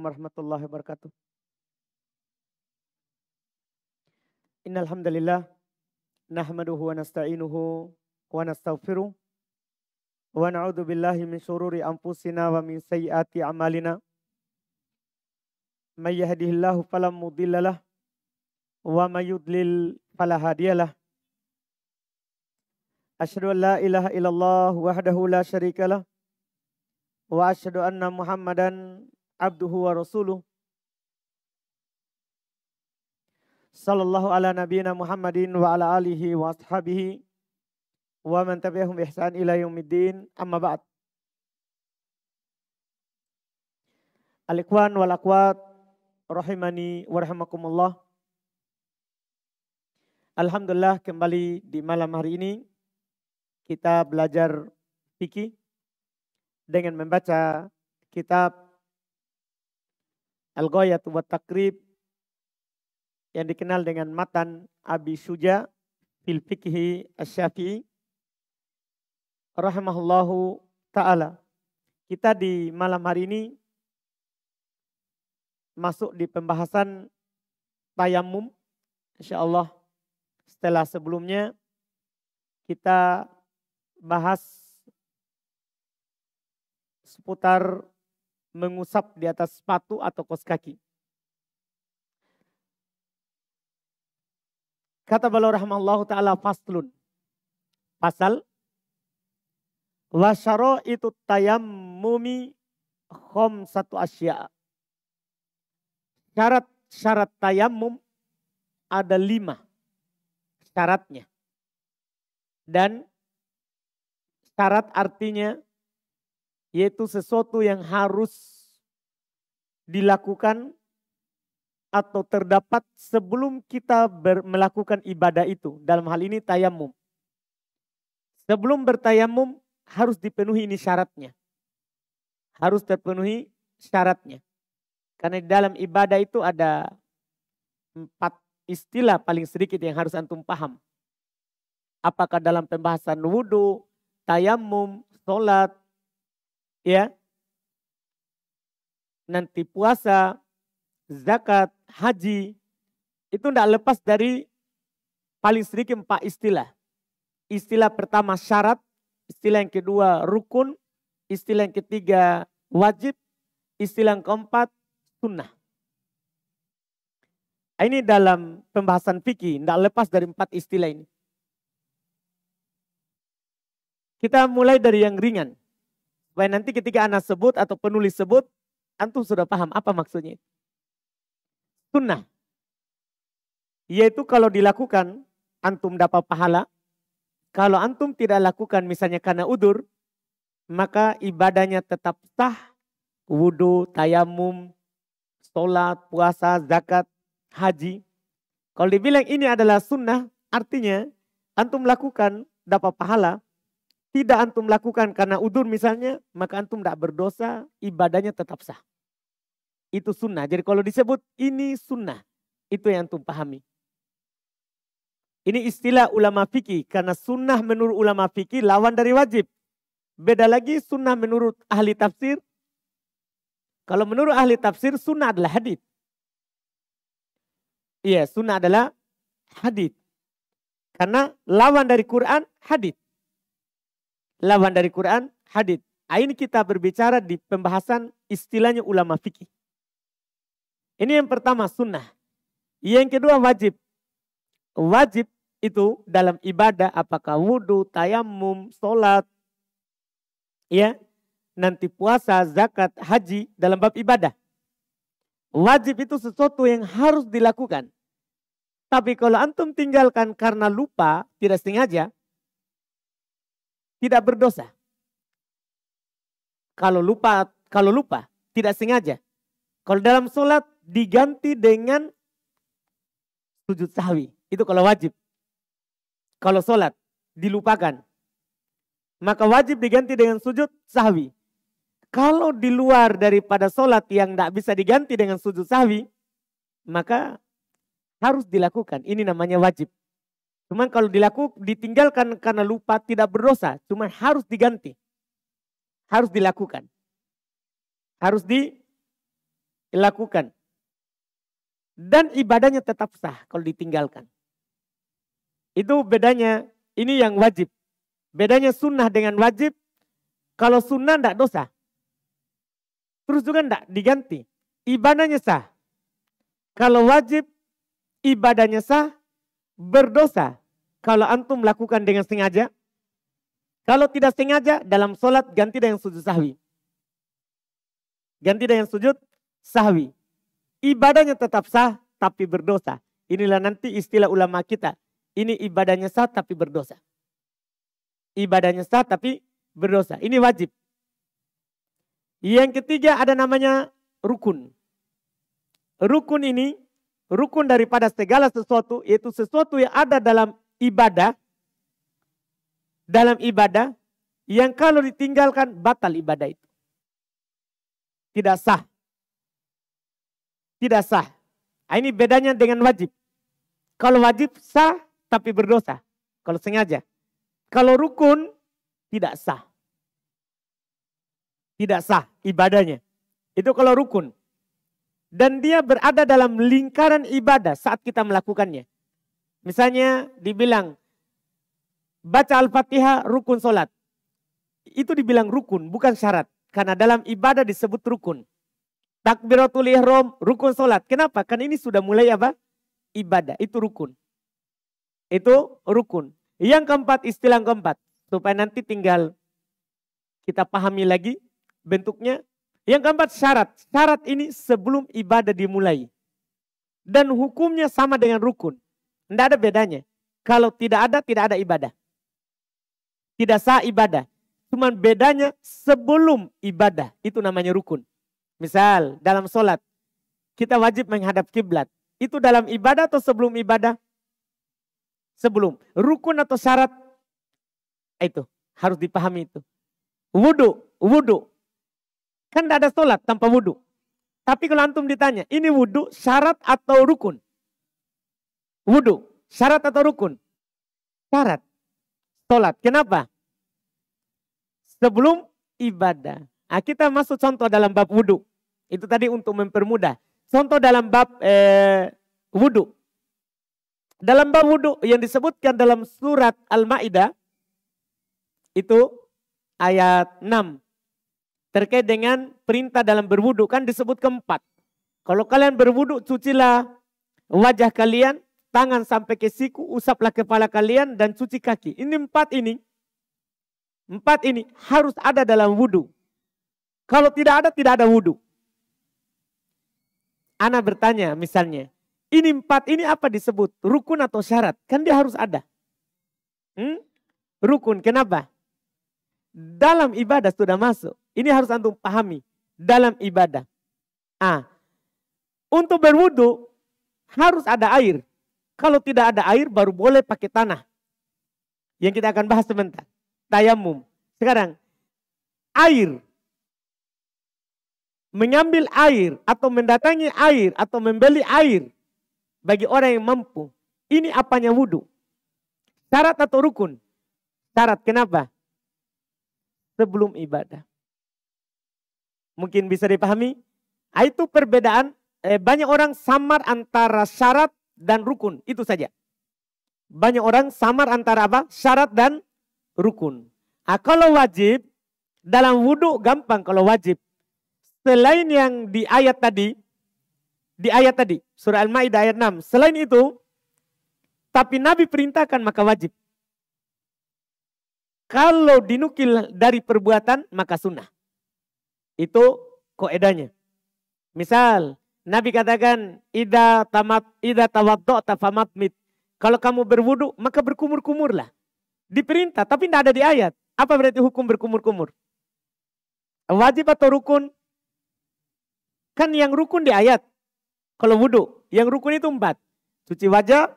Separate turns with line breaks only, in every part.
warahmatullahi wabarakatuh. Innal hamdalillah nahmaduhu wa nasta'inuhu wa nastaghfiruh wa na'udzu billahi min syururi anfusina wa min sayyiati a'malina. May yahdihillahu fala mudhillalah wa may yudlil fala hadiyalah. Asyhadu an la ilaha illallah wahdahu la syarikalah wa asyhadu anna Muhammadan abduhu wa rasuluh. Sallallahu ala nabiyina Muhammadin wa ala alihi wa ashabihi wa man tabi'ahum bi ihsan ila yaumiddin, amma ba'd. Al-ikhwan wal akhwat rahimani wa rahimakumullah. Alhamdulillah, kembali di malam hari ini kita belajar fikih dengan membaca kitab Al-Ghayat wa Taqrib yang dikenal dengan matan Abi Syuja fil Fiqhi Asy-Syafi'i rahimahullahu ta'ala. Kita di malam hari ini masuk di pembahasan tayamum. Insyaallah setelah sebelumnya kita bahas seputar mengusap di atas sepatu atau kaos kaki. Kata beliau rahimahullahu ta'ala, faslun. Pasal. Wa syaraitu tayammumi khamsatu asya'. Syarat tayammum ada 5 syaratnya. Dan syarat artinya yaitu sesuatu yang harus dilakukan atau terdapat sebelum kita melakukan ibadah itu. Dalam hal ini tayamum. Sebelum bertayamum harus dipenuhi ini syaratnya. Harus terpenuhi syaratnya. Karena di dalam ibadah itu ada 4 istilah paling sedikit yang harus antum paham. Apakah dalam pembahasan wudu, tayamum, sholat, ya, nanti puasa, zakat, haji, itu tidak lepas dari paling sedikit 4 istilah. Istilah pertama syarat, istilah yang kedua rukun, istilah yang ketiga wajib, istilah yang keempat sunnah. Ini dalam pembahasan fikih, tidak lepas dari 4 istilah ini. Kita mulai dari yang ringan. Supaya nanti ketika anak sebut atau penulis sebut, antum sudah paham apa maksudnya. Sunnah. Yaitu kalau dilakukan, antum dapat pahala. Kalau antum tidak lakukan misalnya karena udur, maka ibadahnya tetap sah. Wudu, tayamum, sholat, puasa, zakat, haji. Kalau dibilang ini adalah sunnah, artinya antum lakukan dapat pahala. Tidak antum lakukan karena udur misalnya, maka antum tidak berdosa, ibadahnya tetap sah. Itu sunnah. Jadi kalau disebut ini sunnah, itu yang antum pahami. Ini istilah ulama fikih, karena sunnah menurut ulama fikih lawan dari wajib. Beda lagi sunnah menurut ahli tafsir. Kalau menurut ahli tafsir sunnah adalah hadits. Iya, sunnah adalah hadits. Karena lawan dari Quran hadits. Lawan dari Quran hadits. Ini kita berbicara di pembahasan istilahnya ulama fikih. Ini yang pertama sunnah. Yang kedua wajib. Wajib itu dalam ibadah apakah wudu, tayamum, sholat, ya, nanti puasa, zakat, haji dalam bab ibadah. Wajib itu sesuatu yang harus dilakukan. Tapi kalau antum tinggalkan karena lupa, tidak sengaja, tidak berdosa. Kalau lupa, tidak sengaja. Kalau dalam sholat diganti dengan sujud sahwi. Itu kalau wajib. Kalau sholat dilupakan, maka wajib diganti dengan sujud sahwi. Kalau di luar daripada sholat yang tidak bisa diganti dengan sujud sahwi, maka harus dilakukan. Ini namanya wajib. Cuman kalau ditinggalkan karena lupa tidak berdosa. Cuman harus diganti. Harus dilakukan. Harus lakukan. Dan ibadahnya tetap sah kalau ditinggalkan. Itu bedanya, ini yang wajib. Bedanya sunnah dengan wajib, kalau sunnah tidak dosa. Terus juga tidak diganti. Ibadahnya sah. Kalau wajib, ibadahnya sah, berdosa. Kalau antum lakukan dengan sengaja. Kalau tidak sengaja, dalam sholat ganti dengan sujud sahwi. Ganti dengan sujud sahwi. Ibadahnya tetap sah, tapi berdosa. Inilah nanti istilah ulama kita. Ini ibadahnya sah, tapi berdosa. Ibadahnya sah, tapi berdosa. Ini wajib. Yang ketiga ada namanya rukun. Rukun ini, rukun daripada segala sesuatu, yaitu sesuatu yang ada dalam ibadah. Dalam ibadah, yang kalau ditinggalkan, batal ibadah itu. Tidak sah. Tidak sah. Ini bedanya dengan wajib. Kalau wajib sah tapi berdosa. Kalau sengaja. Kalau rukun tidak sah. Tidak sah ibadahnya. Itu kalau rukun. Dan dia berada dalam lingkaran ibadah saat kita melakukannya. Misalnya dibilang baca Al-Fatihah rukun sholat. Itu dibilang rukun bukan syarat. Karena dalam ibadah disebut rukun. Takbiratul ihram, rukun sholat. Kenapa? Kan ini sudah mulai apa? Ibadah. Itu rukun. Itu rukun. Yang keempat, istilah keempat. Supaya nanti tinggal kita pahami lagi bentuknya. Yang keempat, syarat. Syarat ini sebelum ibadah dimulai. Dan hukumnya sama dengan rukun. Tidak ada bedanya. Kalau tidak ada ibadah. Tidak sah ibadah. Cuman bedanya sebelum ibadah. Itu namanya rukun. Misal dalam sholat, kita wajib menghadap kiblat. Itu dalam ibadah atau sebelum ibadah? Sebelum. Rukun atau syarat? Itu harus dipahami itu. Wudu. Kan tidak ada sholat tanpa wudu. Tapi kalau antum ditanya, ini wudu syarat atau rukun? Wudu, syarat atau rukun? Syarat. Sholat. Kenapa? Sebelum ibadah. Nah, kita masuk contoh dalam bab wudu. Itu tadi untuk mempermudah. Contoh dalam bab wudu. Dalam bab wudu yang disebutkan dalam surat Al-Ma'idah. Itu ayat 6. Terkait dengan perintah dalam berwudu. Kan disebut keempat. Kalau kalian berwudu, cucilah wajah kalian. Tangan sampai ke siku. Usaplah kepala kalian dan cuci kaki. Ini empat ini. Empat ini harus ada dalam wudu. Kalau tidak ada wudu. Ana bertanya misalnya, ini empat ini apa disebut? Rukun atau syarat? Kan dia harus ada. Rukun, kenapa? Dalam ibadah sudah masuk. Ini harus antum pahami. Dalam ibadah. Untuk berwudu harus ada air. Kalau tidak ada air baru boleh pakai tanah. Yang kita akan bahas sebentar. Tayamum. Sekarang, air. Mengambil air atau mendatangi air atau membeli air bagi orang yang mampu. Ini apanya wudu? Syarat atau rukun? Syarat, kenapa? Sebelum ibadah. Mungkin bisa dipahami? Itu perbedaan, banyak orang samar antara syarat dan rukun. Itu saja. Banyak orang samar antara apa? Syarat dan rukun. Kalau wajib, dalam wudu gampang kalau wajib. Selain yang di ayat tadi, surah Al-Ma'idah ayat 6. Selain itu, tapi Nabi perintahkan maka wajib. Kalau dinukil dari perbuatan, maka sunnah. Itu kaidahnya. Misal, Nabi katakan, Ida tawaddo'ta famatmit. Kalau kamu berwudu, maka berkumur-kumurlah. Diperintah, tapi tidak ada di ayat. Apa berarti hukum berkumur-kumur? Wajib atau rukun? Kan yang rukun di ayat. Kalau wudu, yang rukun itu 4. Cuci wajah,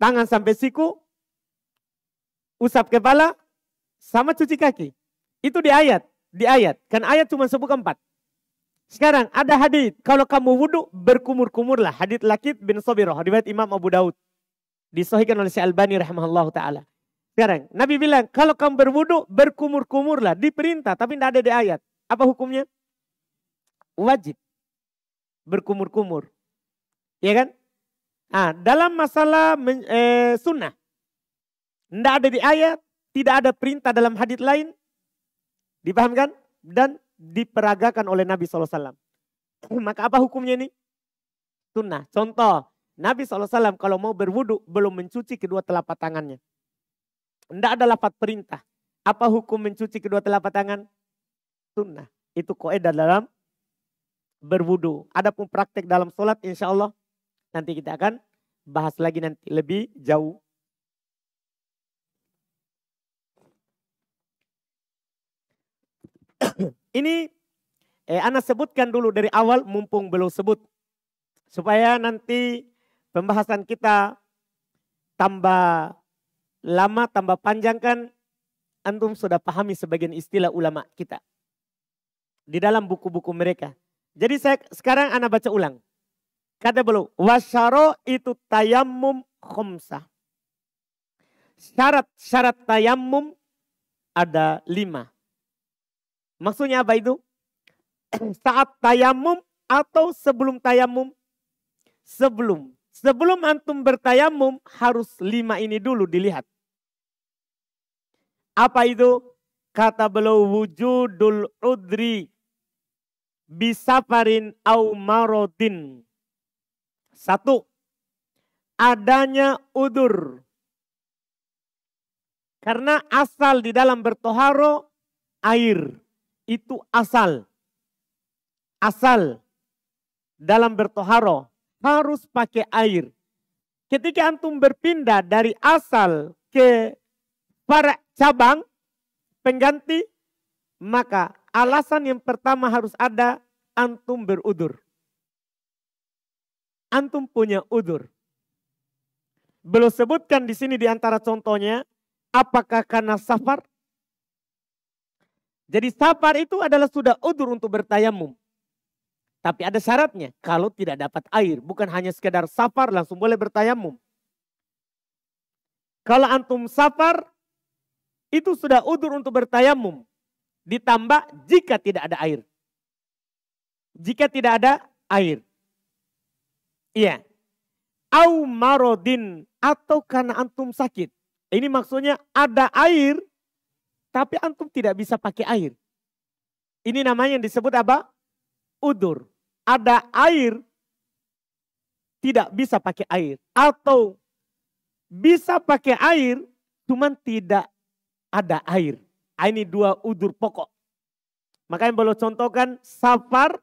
tangan sampai siku, usap kepala, sama cuci kaki. Itu di ayat. Kan ayat cuma sebut 4. Sekarang ada hadits. Kalau kamu wudu, berkumur-kumurlah. Hadits Lakit bin Sabirah. Riwayat Imam Abu Daud. Disahihkan oleh Syekh Albani rahimahullah ta'ala. Sekarang, Nabi bilang, kalau kamu berwudu, berkumur-kumurlah. Diperintah, tapi tidak ada di ayat. Apa hukumnya? wajib berkumur-kumur. Ya kan? Nah, dalam masalah sunnah. Tidak ada di ayat, tidak ada perintah dalam hadits lain. Dipahamkan? Dan diperagakan oleh Nabi SAW. Maka apa hukumnya ini? Sunnah. Contoh, Nabi SAW kalau mau berwudu belum mencuci kedua telapak tangannya. Tidak ada lafaz perintah. Apa hukum mencuci kedua telapak tangan? Sunnah. Itu kaidah dalam berwudu. Adapun praktek dalam sholat insya Allah nanti kita akan bahas lagi nanti lebih jauh. Ini Ana sebutkan dulu dari awal mumpung belum sebut. Supaya nanti pembahasan kita tambah lama, tambah panjang kan. Antum sudah pahami sebagian istilah ulama kita. Di dalam buku-buku mereka. Jadi sekarang Ana baca ulang. Kata beliau, wasyaro itu tayammum khomsah. Syarat tayammum ada 5. Maksudnya apa itu? Saat tayammum atau sebelum tayammum? Sebelum antum bertayamum harus 5 ini dulu dilihat. Apa itu? Kata beliau wujudul udri bisafarin au marodin. 1. Adanya udur. Karena asal di dalam bertoharo air. Itu asal. Asal dalam bertoharo harus pakai air. Ketika antum berpindah dari asal ke para cabang pengganti, maka alasan yang pertama harus ada antum berudur. Antum punya udur. Belum sebutkan di sini di antara contohnya, apakah karena safar? Jadi safar itu adalah sudah udur untuk bertayamum. Tapi ada syaratnya, kalau tidak dapat air. Bukan hanya sekedar safar langsung boleh bertayamum. Kalau antum safar, itu sudah udur untuk bertayamum. Ditambah jika tidak ada air. Jika tidak ada air. Iya. Au marodin, atau karena antum sakit. Ini maksudnya ada air, tapi antum tidak bisa pakai air. Ini namanya yang disebut apa? Udur. Ada air, tidak bisa pakai air. Atau bisa pakai air, cuman tidak ada air. Ini 2 udur pokok. Makanya boleh contohkan safar,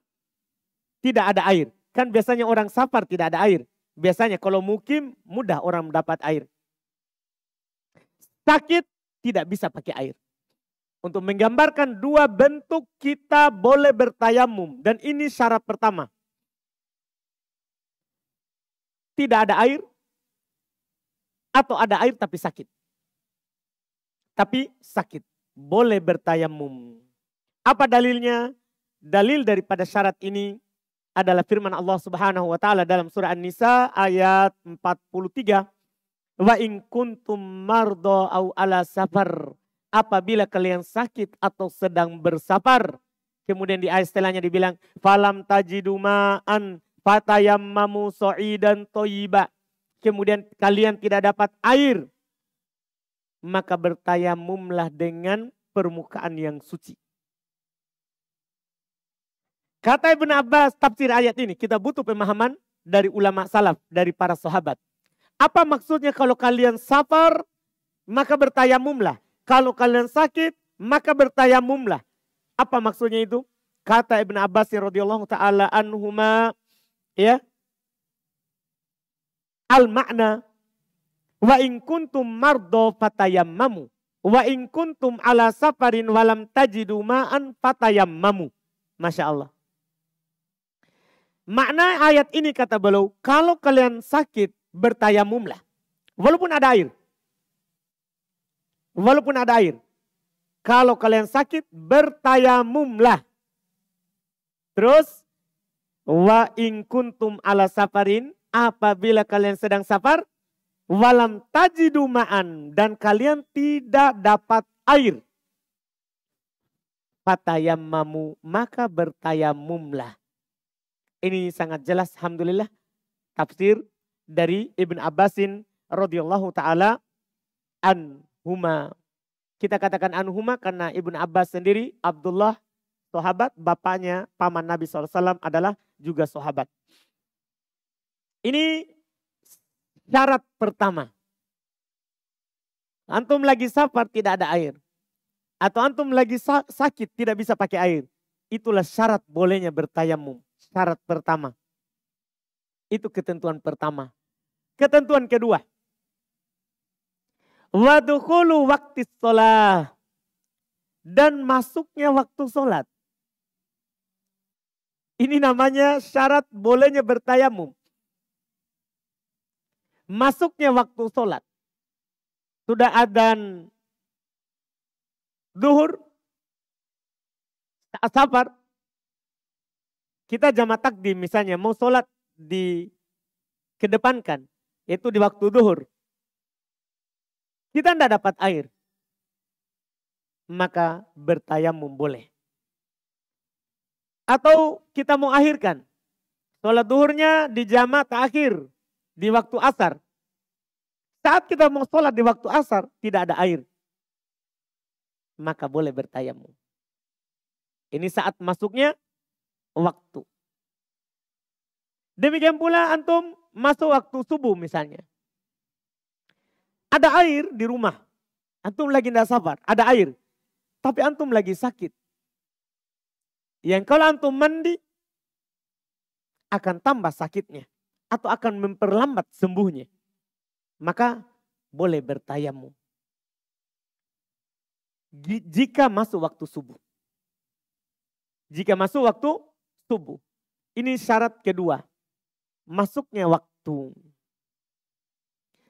tidak ada air. Kan biasanya orang safar tidak ada air. Biasanya kalau mukim, mudah orang mendapat air. Sakit, tidak bisa pakai air. Untuk menggambarkan 2 bentuk kita boleh bertayamum. Dan ini syarat pertama. Tidak ada air. Atau ada air tapi sakit. Tapi sakit. Boleh bertayamum. Apa dalilnya? Dalil daripada syarat ini adalah firman Allah Subhanahu wa taala dalam surah An-Nisa ayat 43. Wa in kuntum mardo au ala safar. Apabila kalian sakit atau sedang bersafar. Kemudian di ayat setelahnya dibilang. Falam tajidu ma'an fatayammamu so'idan toyiba. Kemudian kalian tidak dapat air. Maka bertayamumlah dengan permukaan yang suci. Kata Ibn Abbas tafsir ayat ini. Kita butuh pemahaman dari ulama salaf. Dari para sahabat. Apa maksudnya kalau kalian safar. Maka bertayamumlah. Kalau kalian sakit, maka bertayamumlah. Apa maksudnya itu? Kata Ibn Abbas radhiyallahu taala anhuma, ya. Al-makna wa in kuntum mardo fatayammamu wa in kuntum ala safarin walam tajidu ma'an fatayammamu. Masya Allah. Makna ayat ini kata beliau, kalau kalian sakit bertayamumlah. Walaupun ada air. Walaupun ada air. Kalau kalian sakit, bertayamumlah. Terus, wa in kuntum ala safarin, apabila kalian sedang safar, walam tajidu ma'an, dan kalian tidak dapat air. Fatayammamu, maka bertayamumlah. Ini sangat jelas alhamdulillah tafsir dari Ibn Abbasin radhiyallahu taala anhuma. Kita katakan anhuma karena Ibn Abbas sendiri Abdullah sahabat, bapaknya paman Nabi SAW adalah juga sahabat. Ini syarat pertama. Antum lagi safar tidak ada air. Atau antum lagi sakit tidak bisa pakai air. Itulah syarat bolehnya bertayamum. Syarat pertama. Itu ketentuan pertama. Ketentuan kedua. Wadukhulu waktu sholat. Dan masuknya waktu sholat. Ini namanya syarat bolehnya bertayamum. Masuknya waktu sholat. Sudah adzan zuhur, saat safar, kita jamaah takdim misalnya mau sholat dikedepankan, yaitu di waktu zuhur. Kita tidak dapat air, maka bertayamum boleh. Atau kita mau akhirkan, sholat zuhurnya di jamaah terakhir, di waktu asar. Saat kita mau sholat di waktu asar, tidak ada air. Maka boleh bertayamum. Ini saat masuknya waktu. Demikian pula antum masuk waktu subuh misalnya. Ada air di rumah. Antum lagi tidak sabar, ada air. Tapi antum lagi sakit. Yang kalau antum mandi, akan tambah sakitnya. Atau akan memperlambat sembuhnya. Maka boleh bertayamum. Jika masuk waktu subuh. Jika masuk waktu subuh. Ini syarat kedua. Masuknya waktu.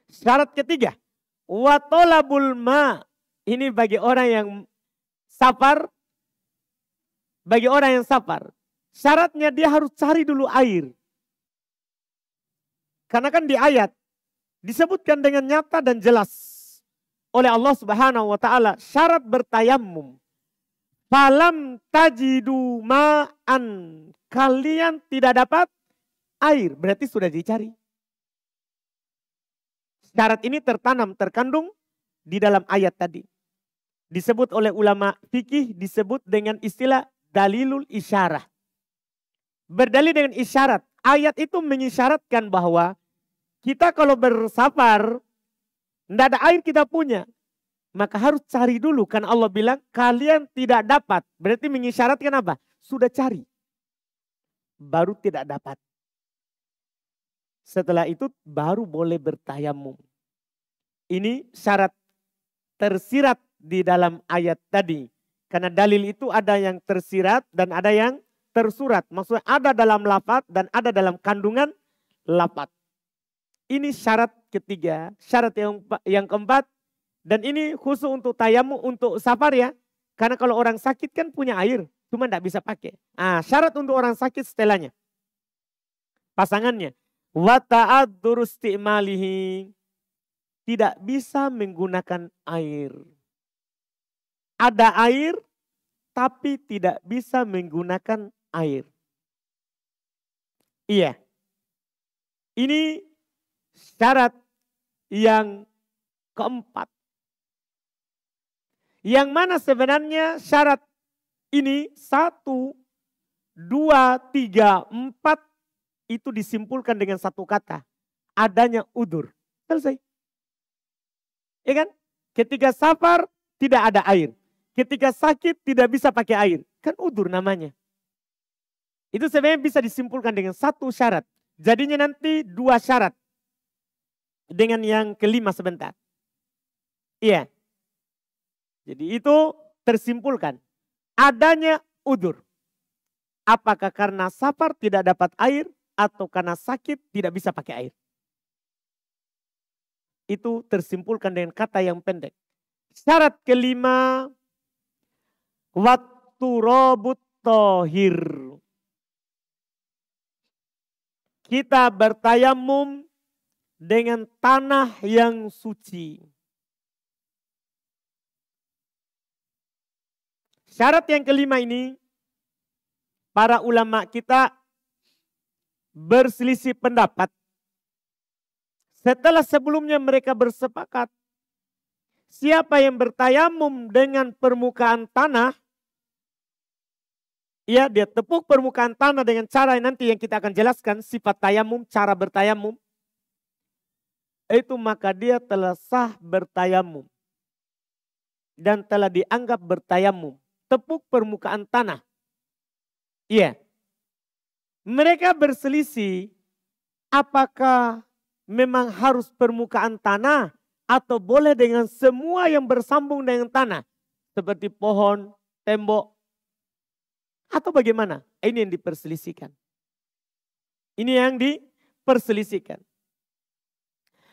Syarat ketiga. Wa tolabul ma. Ini bagi orang yang safar. Bagi orang yang safar. Syaratnya dia harus cari dulu air. Karena kan di ayat. Disebutkan dengan nyata dan jelas. Oleh Allah Subhanahu wa taala syarat bertayamum. Falam tajidu ma'an. Kalian tidak dapat air, berarti sudah dicari. Syarat ini terkandung di dalam ayat tadi. Disebut oleh ulama fikih disebut dengan istilah dalilul isyarah. Berdalil dengan isyarat. Ayat itu mengisyaratkan bahwa kita kalau bersafar tidak ada air kita punya. Maka harus cari dulu. Kan Allah bilang kalian tidak dapat. Berarti mengisyaratkan apa? Sudah cari. Baru tidak dapat. Setelah itu baru boleh bertayamum. Ini syarat tersirat di dalam ayat tadi. Karena dalil itu ada yang tersirat dan ada yang tersurat. Maksudnya ada dalam lafaz dan ada dalam kandungan lafaz. Ini syarat ketiga, syarat yang keempat. Dan ini khusus untuk tayamum, untuk safar ya. Karena kalau orang sakit kan punya air, cuma tidak bisa pakai. Syarat untuk orang sakit setelahnya. Pasangannya. Wa ta'adzuru istimalihi. Tidak bisa menggunakan air. Ada air, tapi tidak bisa menggunakan air. Iya. Ini syarat yang keempat. Yang mana sebenarnya syarat ini 1, 2, 3, 4 itu disimpulkan dengan satu kata. Adanya udur. Selesai. Ya kan? Ketika safar tidak ada air. Ketika sakit tidak bisa pakai air. Kan udur namanya. Itu sebenarnya bisa disimpulkan dengan satu syarat. Jadinya nanti 2 syarat. Dengan yang kelima sebentar. Iya. Jadi itu tersimpulkan. Adanya udur. Apakah karena safar tidak dapat air atau karena sakit tidak bisa pakai air. Itu tersimpulkan dengan kata yang pendek. Syarat kelima. Waktu robut tohir. Kita bertayamum dengan tanah yang suci. Syarat yang kelima ini, para ulama kita berselisih pendapat. Setelah sebelumnya mereka bersepakat, siapa yang bertayamum dengan permukaan tanah, ya dia tepuk permukaan tanah dengan cara nanti yang kita akan jelaskan sifat tayamum, cara bertayamum. Itu maka dia telah sah bertayamum. Dan telah dianggap bertayamum. Tepuk permukaan tanah. Iya. Mereka berselisih apakah memang harus permukaan tanah atau boleh dengan semua yang bersambung dengan tanah. Seperti pohon, tembok. Atau bagaimana? Ini yang diperselisihkan. Ini yang diperselisihkan.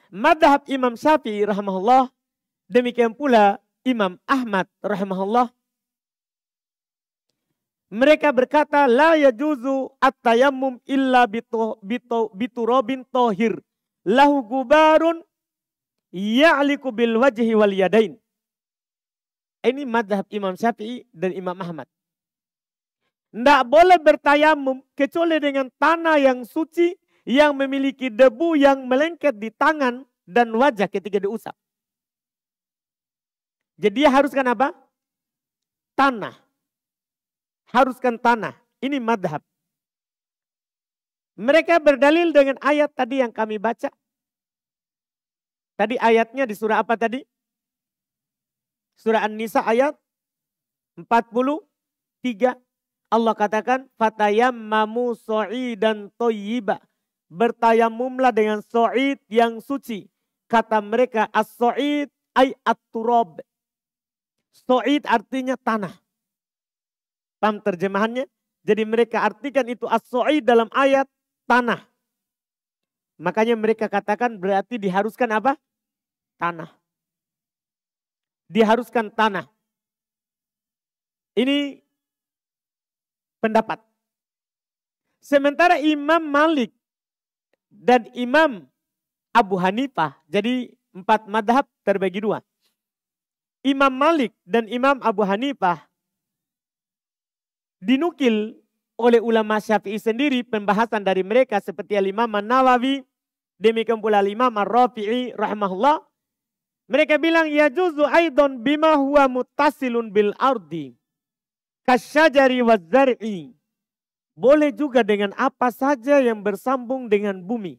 Madhab Imam Syafi'i rahimahullah, demikian pula Imam Ahmad rahimahullah. Mereka berkata, la yajuzu at-tayammum illa biturabin tohir. Lahu gubarun ya'liku bil wajhi wal yadain. Ini madhab Imam Syafi'i dan Imam Ahmad. Tidak boleh bertayamum kecuali dengan tanah yang suci yang memiliki debu yang melengket di tangan dan wajah ketika diusap. Jadi dia haruskan apa? Tanah. Haruskan tanah. Ini madhab. Mereka berdalil dengan ayat tadi yang kami baca. Tadi ayatnya di surah apa tadi? Surah An-Nisa ayat 43. Allah katakan, fatayammamu so'idan toyiba. Bertayamumlah dengan so'id yang suci. Kata mereka, as-so'id ay at-turab. So'id artinya tanah. Paham terjemahannya? Jadi mereka artikan itu as-so'id dalam ayat tanah. Makanya mereka katakan berarti diharuskan apa? Tanah. Diharuskan tanah. Ini pendapat. Sementara Imam Malik dan Imam Abu Hanifah, jadi 4 madhab terbagi 2. Imam Malik dan Imam Abu Hanifah dinukil oleh ulama Syafi'i sendiri pembahasan dari mereka seperti Al-Imam An-Nawawi, demikian pula Al-Imam Ar-Rafi'i rahimahullah. Mereka bilang yajuzu aidon bima huwa muttasilun bil ardi kasyajari wa zar'i. Boleh juga dengan apa saja yang bersambung dengan bumi.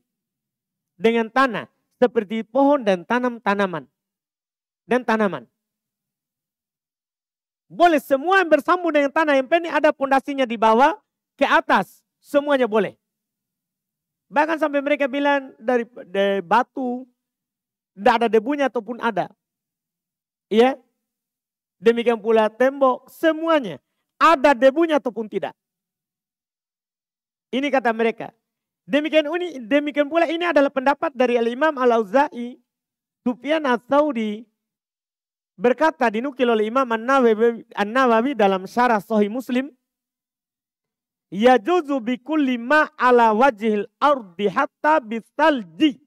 Dengan tanah. Seperti pohon dan tanaman. Dan tanaman. Boleh semua yang bersambung dengan tanah. Yang penting ada pondasinya di bawah ke atas. Semuanya boleh. Bahkan sampai mereka bilang dari batu. Tidak ada debunya ataupun ada. Iya. Demikian pula tembok. Semuanya. Ada debunya ataupun tidak. Ini kata mereka. Demikian pula ini adalah pendapat dari Al-Imam Al-Auza'i. Sufyan Ats-Tsauri berkata dinukil oleh Imam An-Nawawi dalam syarah Sahih Muslim. Yajuzu bikulli ma ala wajhil ardi hatta bisalji.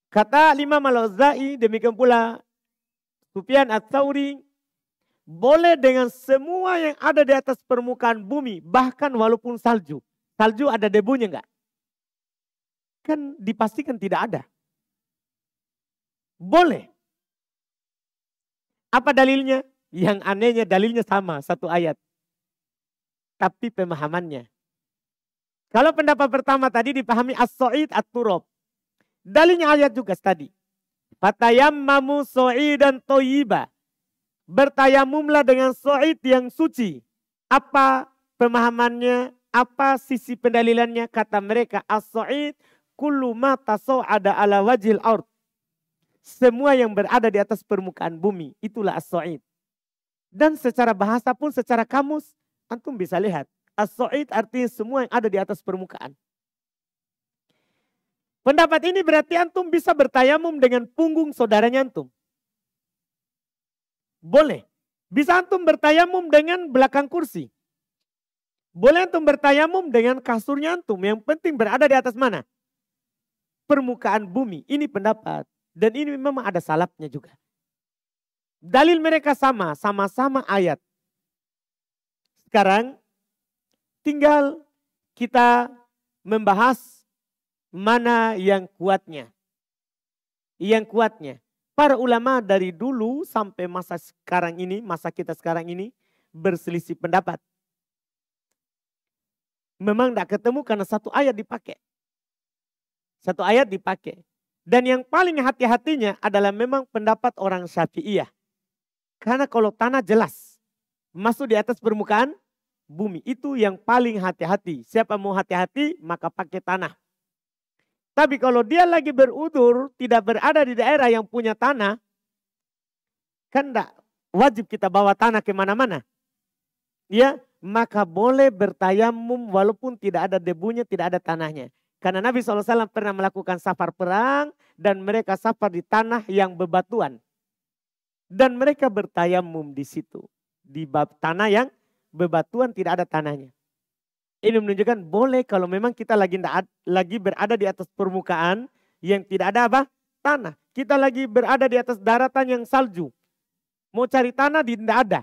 Kata Imam Al-Auza'i, demikian pula Sufyan Ats-Tsauri, boleh dengan semua yang ada di atas permukaan bumi. Bahkan walaupun salju. Salju ada debunya enggak? Kan dipastikan tidak ada. Boleh. Apa dalilnya? Yang anehnya dalilnya sama, satu ayat. Tapi pemahamannya. Kalau pendapat pertama tadi dipahami as-so'id at-turab. Dalilnya ayat juga tadi. Fatayammamu so'idan toyiba. Bertayamumlah dengan so'id yang suci. Apa pemahamannya? Apa sisi pendalilannya? Kata mereka, as-so'id kullu ma tasaw'ada ala wajhil ard. Semua yang berada di atas permukaan bumi. Itulah as-so'id. Dan secara bahasa pun, secara kamus, antum bisa lihat. As-so'id artinya semua yang ada di atas permukaan. Pendapat ini berarti antum bisa bertayamum dengan punggung saudaranya antum. Boleh. Bisa antum bertayamum dengan belakang kursi. Boleh antum bertayamum dengan kasurnya antum. Yang penting berada di atas mana? Permukaan bumi. Ini pendapat. Dan ini memang ada salafnya juga. Dalil mereka sama. Sama-sama ayat. Sekarang tinggal kita membahas mana yang kuatnya. Yang kuatnya. Para ulama dari dulu sampai masa sekarang ini, masa kita sekarang ini berselisih pendapat. Memang tidak ketemu karena satu ayat dipakai. Satu ayat dipakai. Dan yang paling hati-hatinya adalah memang pendapat orang Syafi'iyah. Karena kalau tanah jelas masuk di atas permukaan bumi, itu yang paling hati-hati. Siapa mau hati-hati maka pakai tanah. Tapi kalau dia lagi berudur, tidak berada di daerah yang punya tanah, kan tidak wajib kita bawa tanah kemana-mana. Ya, maka boleh bertayamum walaupun tidak ada debunya, tidak ada tanahnya. Karena Nabi SAW pernah melakukan safar perang dan mereka safar di tanah yang bebatuan. Dan mereka bertayamum di situ. Di tanah yang bebatuan tidak ada tanahnya. Ini menunjukkan boleh kalau memang kita lagi berada di atas permukaan yang tidak ada apa? Tanah. Kita lagi berada di atas daratan yang salju. Mau cari tanah tidak ada.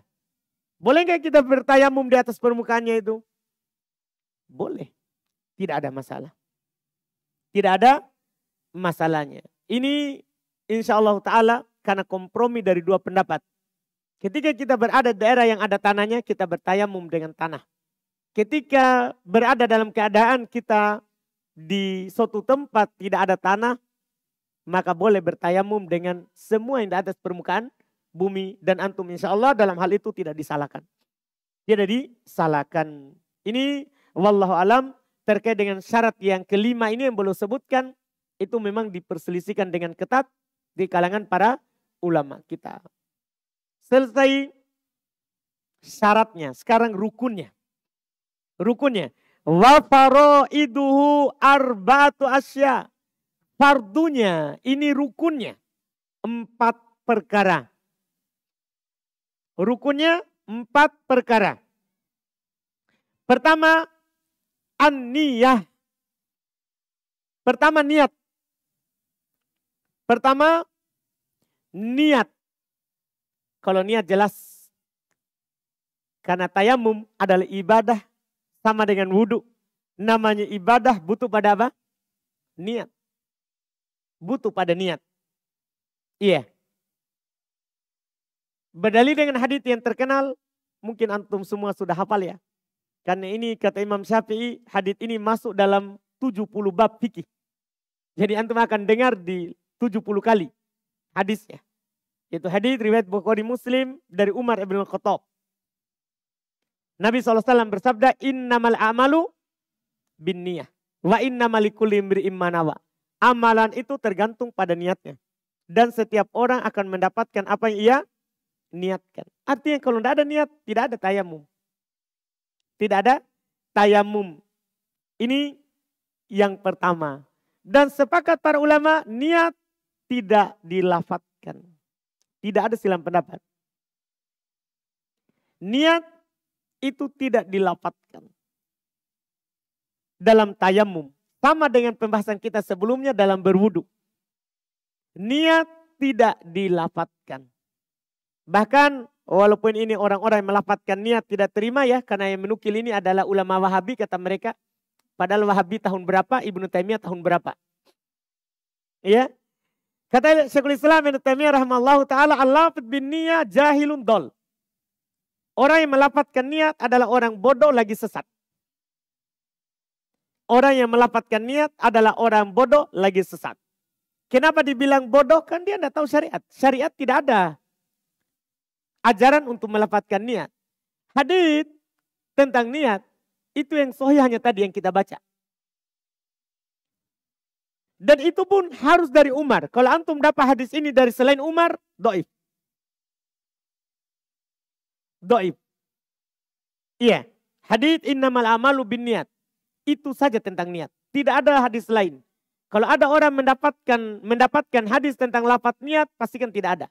Boleh nggak kita bertayamum di atas permukaannya itu? Boleh. Tidak ada masalah. Tidak ada masalahnya. Ini insya Allah Ta'ala karena kompromi dari dua pendapat. Ketika kita berada di daerah yang ada tanahnya, kita bertayamum dengan tanah. Ketika berada dalam keadaan kita di suatu tempat tidak ada tanah, maka boleh bertayamum dengan semua yang di atas permukaan bumi. Dan antum insya Allah dalam hal itu tidak disalahkan. Tidak disalahkan. Ini wallahu alam terkait dengan syarat yang kelima ini yang belum sebutkan. Itu memang diperselisihkan dengan ketat di kalangan para ulama kita. Selesai syaratnya, sekarang rukunnya. Rukunnya. Wa faraiduhu arba'atu asya. Fardunya, ini rukunnya. 4 perkara. Rukunnya 4 perkara. Pertama, an-niyah. Pertama niat. Pertama niat. Kalau niat jelas. Karena tayamum adalah ibadah. Sama dengan wudhu. Namanya ibadah butuh pada apa? Niat. Butuh pada niat. Iya. Berdalil dengan hadits yang terkenal. Mungkin antum semua sudah hafal ya. Karena ini kata Imam Syafi'i. Hadits ini masuk dalam 70 bab fikih. Jadi antum akan dengar di 70 kali hadisnya. Itu hadits riwayat Bukhari Muslim dari Umar ibn Khattab. Nabi SAW bersabda, innamal a'malu bin niyah. Wa innamal likulli imri'in ma nawa. Amalan itu tergantung pada niatnya. Dan setiap orang akan mendapatkan apa yang ia niatkan. Artinya kalau tidak ada niat, tidak ada tayamum. Tidak ada tayamum. Ini yang pertama. Dan sepakat para ulama, niat tidak dilafadzkan. Tidak ada silang pendapat. Niat itu tidak dilafadzkan dalam tayamum. Sama dengan pembahasan kita sebelumnya dalam berwudu. Niat tidak dilafadzkan. Bahkan walaupun ini orang-orang yang melafadzkan niat tidak terima ya. Karena yang menukil ini adalah ulama Wahabi kata mereka. Padahal Wahabi tahun berapa, Ibnu Taimiyah tahun berapa. Ya. Kata Syekhul Islam Ibnu Taimiyah rahimahullahu ta'ala, al-lafidh bin niyah jahilun dol. Orang yang melafadzkan niat adalah orang bodoh lagi sesat. Orang yang melafadzkan niat adalah orang bodoh lagi sesat. Kenapa dibilang bodoh? Kan dia tidak tahu syariat. Syariat tidak ada ajaran untuk melafadzkan niat. Hadits tentang niat itu yang sahih hanya tadi yang kita baca. Dan itu pun harus dari Umar. Kalau antum dapat hadis ini dari selain Umar, dhaif. Dhaif. Iya. Hadits innamal a'malu binniyat. Itu saja tentang niat. Tidak ada hadis lain. Kalau ada orang mendapatkan hadis tentang lafaz niat, pastikan tidak ada.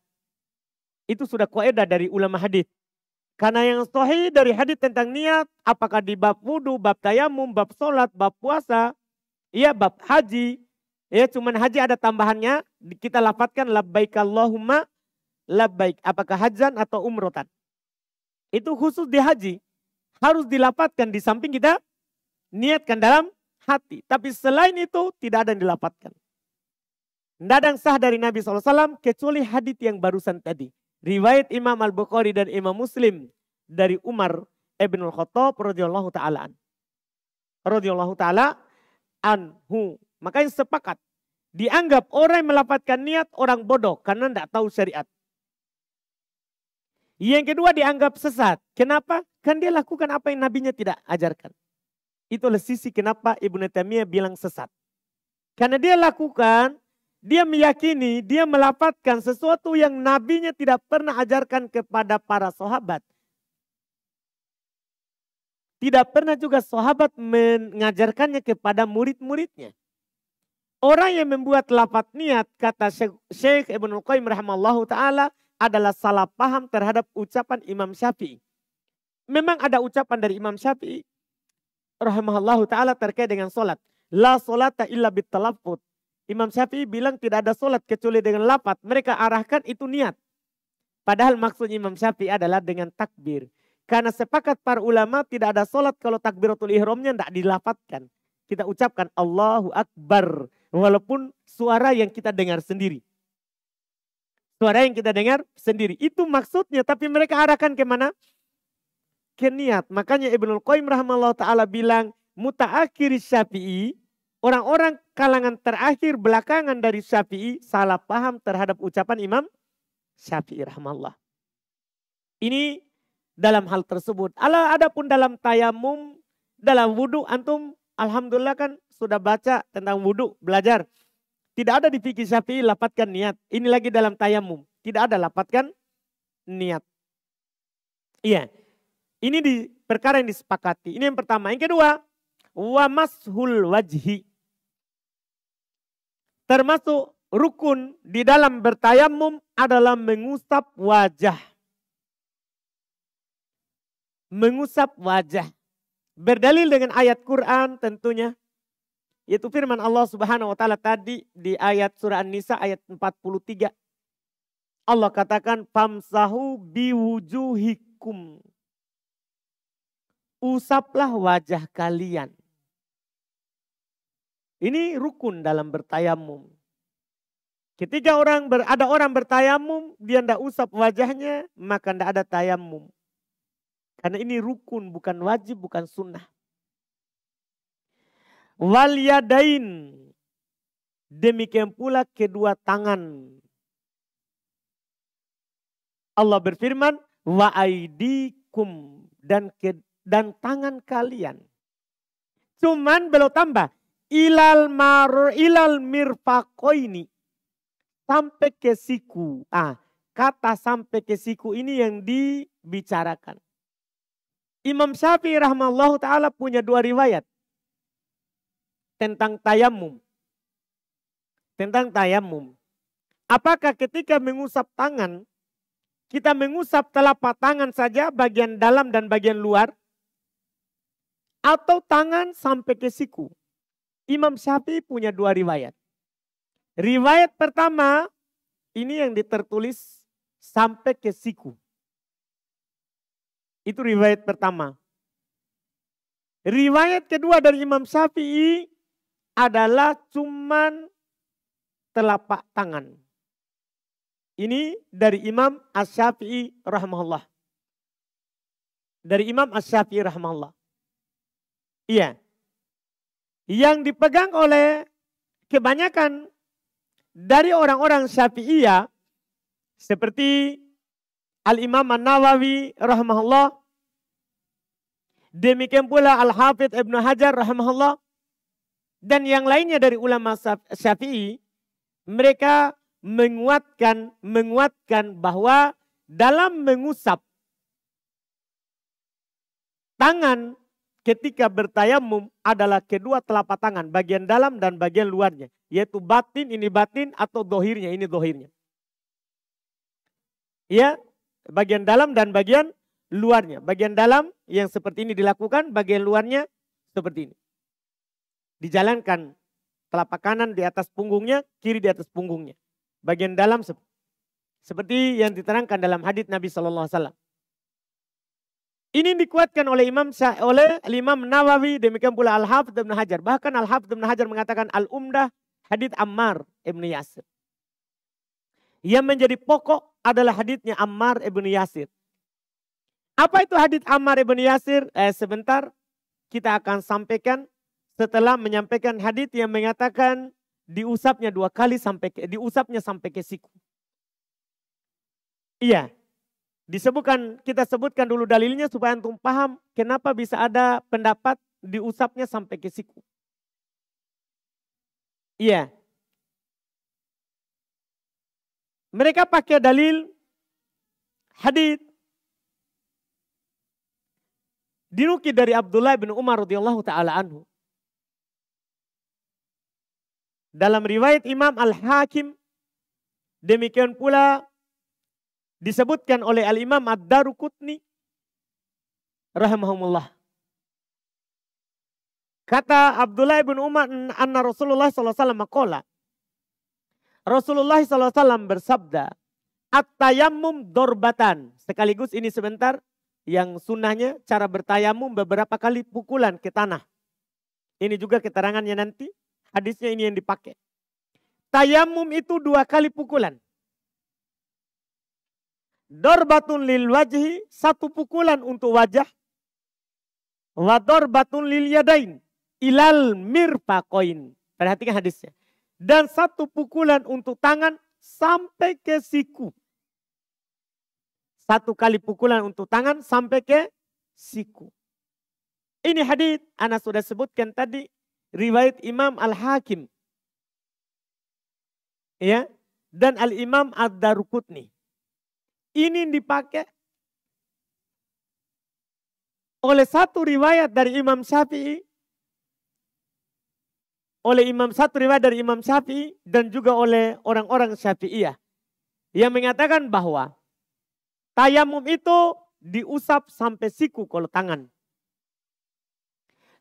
Itu sudah kaidah dari ulama hadis. Karena yang sahih dari hadis tentang niat, apakah di bab wudu, bab tayamum, bab sholat, bab puasa, ya bab haji, ya cuman haji ada tambahannya, kita lafazkan labbaik Allahumma labbaik. Apakah hajan atau umrotan? Itu khusus di haji. Harus dilafazkan di samping kita niatkan dalam hati. Tapi selain itu tidak ada yang dilapatkan. Tidak ada yang sah dari Nabi SAW kecuali hadits yang barusan tadi. Riwayat Imam Al-Bukhari dan Imam Muslim dari Umar ibn Al-Khattab radhiyallahu ta'ala anhu. Makanya sepakat. Dianggap orang yang melapatkan niat orang bodoh karena tidak tahu syariat. Yang kedua dianggap sesat. Kenapa? Kan dia lakukan apa yang nabinya tidak ajarkan. Itulah sisi kenapa Ibnu Taimiyah bilang sesat. Karena dia lakukan, dia meyakini, dia melapatkan sesuatu yang nabinya tidak pernah ajarkan kepada para sahabat. Tidak pernah juga sahabat mengajarkannya kepada murid-muridnya. Orang yang membuat lafaz niat, kata Syekh Ibnu Qayyim rahimallahu ta'ala, adalah salah paham terhadap ucapan Imam Syafi'i. Memang ada ucapan dari Imam Syafi'i rahimahullahu ta'ala terkait dengan solat. La solata illa bitalaffuz. Imam Syafi'i bilang tidak ada solat kecuali dengan lafaz. Mereka arahkan itu niat. Padahal maksud Imam Syafi'i adalah dengan takbir. Karena sepakat para ulama tidak ada solat kalau takbiratul ihramnya tidak dilafadzkan. Kita ucapkan Allahu Akbar. Walaupun suara yang kita dengar sendiri. Suara yang kita dengar sendiri. Itu maksudnya. Tapi mereka arahkan kemana? Ke niat. Makanya Ibnu Qayyim rahimahullah ta'ala bilang. Mutaakhir Syafi'i. Orang-orang kalangan terakhir belakangan dari Syafi'i. Salah paham terhadap ucapan Imam Syafi'i rahimahullah. Ini dalam hal tersebut. Adapun dalam tayamum. Dalam wudhu antum. Alhamdulillah kan sudah baca tentang wudhu. Belajar. Tidak ada di fikih Syafi'i lapatkan niat. Ini lagi dalam tayamum. Tidak ada lapatkan niat. Iya. Ini di perkara yang disepakati. Ini yang pertama. Yang kedua. Wa mashul wajhi. Termasuk rukun di dalam bertayamum adalah mengusap wajah. Mengusap wajah. Berdalil dengan ayat Quran tentunya. Yaitu firman Allah Subhanahu wa ta'ala tadi di ayat surah An-Nisa ayat 43. Allah katakan famsahu biwujuhikum. Usaplah wajah kalian. Ini rukun dalam bertayamum. Ketika ada orang bertayamum, dia tidak usap wajahnya, maka tidak ada tayamum. Karena ini rukun, bukan wajib, bukan sunnah. Wal yadain. Demikian pula kedua tangan. Allah berfirman, wa aidikum. Dan tangan kalian. Cuman belum tambah. Ilal mirfaqoini. Sampai ke siku. Kata sampai ke siku ini yang dibicarakan. Imam Syafi'i rahimahullahu ta'ala punya dua riwayat. Tentang tayamum. Tentang tayamum. Apakah ketika mengusap tangan. Kita mengusap telapak tangan saja bagian dalam dan bagian luar. Atau tangan sampai ke siku. Imam Syafi'i punya dua riwayat. Riwayat pertama, ini yang ditertulis sampai ke siku. Itu riwayat pertama. Riwayat kedua dari Imam Syafi'i adalah cuman telapak tangan. Ini dari Imam Asy-Syafi'i rahimahullah. Dari Imam Asy-Syafi'i rahimahullah. Iya. Yang dipegang oleh kebanyakan dari orang-orang Syafi'iyah seperti Al-Imam An-Nawawi rahimahullah, demikian pula Al-Hafidz Ibnu Hajar rahimahullah, dan yang lainnya dari ulama Syafi'i, mereka menguatkan bahwa dalam mengusap tangan ketika bertayamum adalah kedua telapak tangan, bagian dalam dan bagian luarnya. Yaitu batin, ini batin, atau dohirnya, ini dohirnya. Ya, bagian dalam dan bagian luarnya. Bagian dalam yang seperti ini dilakukan, bagian luarnya seperti ini. Dijalankan telapak kanan di atas punggungnya, kiri di atas punggungnya. Bagian dalam seperti yang diterangkan dalam hadits Nabi SAW. Ini dikuatkan oleh Imam Nawawi, demikian pula Al-Hafidz Ibnu Hajar. Bahkan Al-Hafidz Ibnu Hajar mengatakan Al-Umdah hadits Ammar Ibnu Yasir. Yang menjadi pokok adalah haditsnya Ammar Ibnu Yasir. Apa itu hadits Ammar Ibnu Yasir? Sebentar kita akan sampaikan setelah menyampaikan hadits yang mengatakan diusapnya 2 kali sampai ke siku. Iya. Kita sebutkan dulu dalilnya supaya antum paham kenapa bisa ada pendapat diusapnya sampai ke siku. Iya. Mereka pakai dalil hadits dinukil dari Abdullah bin Umar radhiyallahu taala anhu. Dalam riwayat Imam Al-Hakim, demikian pula disebutkan oleh Al-Imam Ad-Daruqutni rahimahumullah. Kata Abdullah bin Umar, anna Rasulullah SAW maqala. Rasulullah SAW bersabda, at-tayammum dorbatan. Sekaligus ini sebentar, yang sunnahnya cara bertayamum beberapa kali pukulan ke tanah. Ini juga keterangannya nanti, hadisnya ini yang dipakai. Tayamum itu 2 kali pukulan. Dorbatun lil wajhi, 1 pukulan untuk wajah. Wa dorbatun lil yadain, ilal mirfaqain. Perhatikan hadisnya. Dan 1 pukulan untuk tangan sampai ke siku. 1 kali pukulan untuk tangan sampai ke siku. Ini hadis ana sudah sebutkan tadi, riwayat Imam Al-Hakim. Ya, dan Al-Imam Ad-Daruqutni. Ini dipakai oleh 1 riwayat dari Imam Syafi'i, dan juga oleh orang-orang Syafi'iyah yang mengatakan bahwa tayamum itu diusap sampai siku kalau tangan.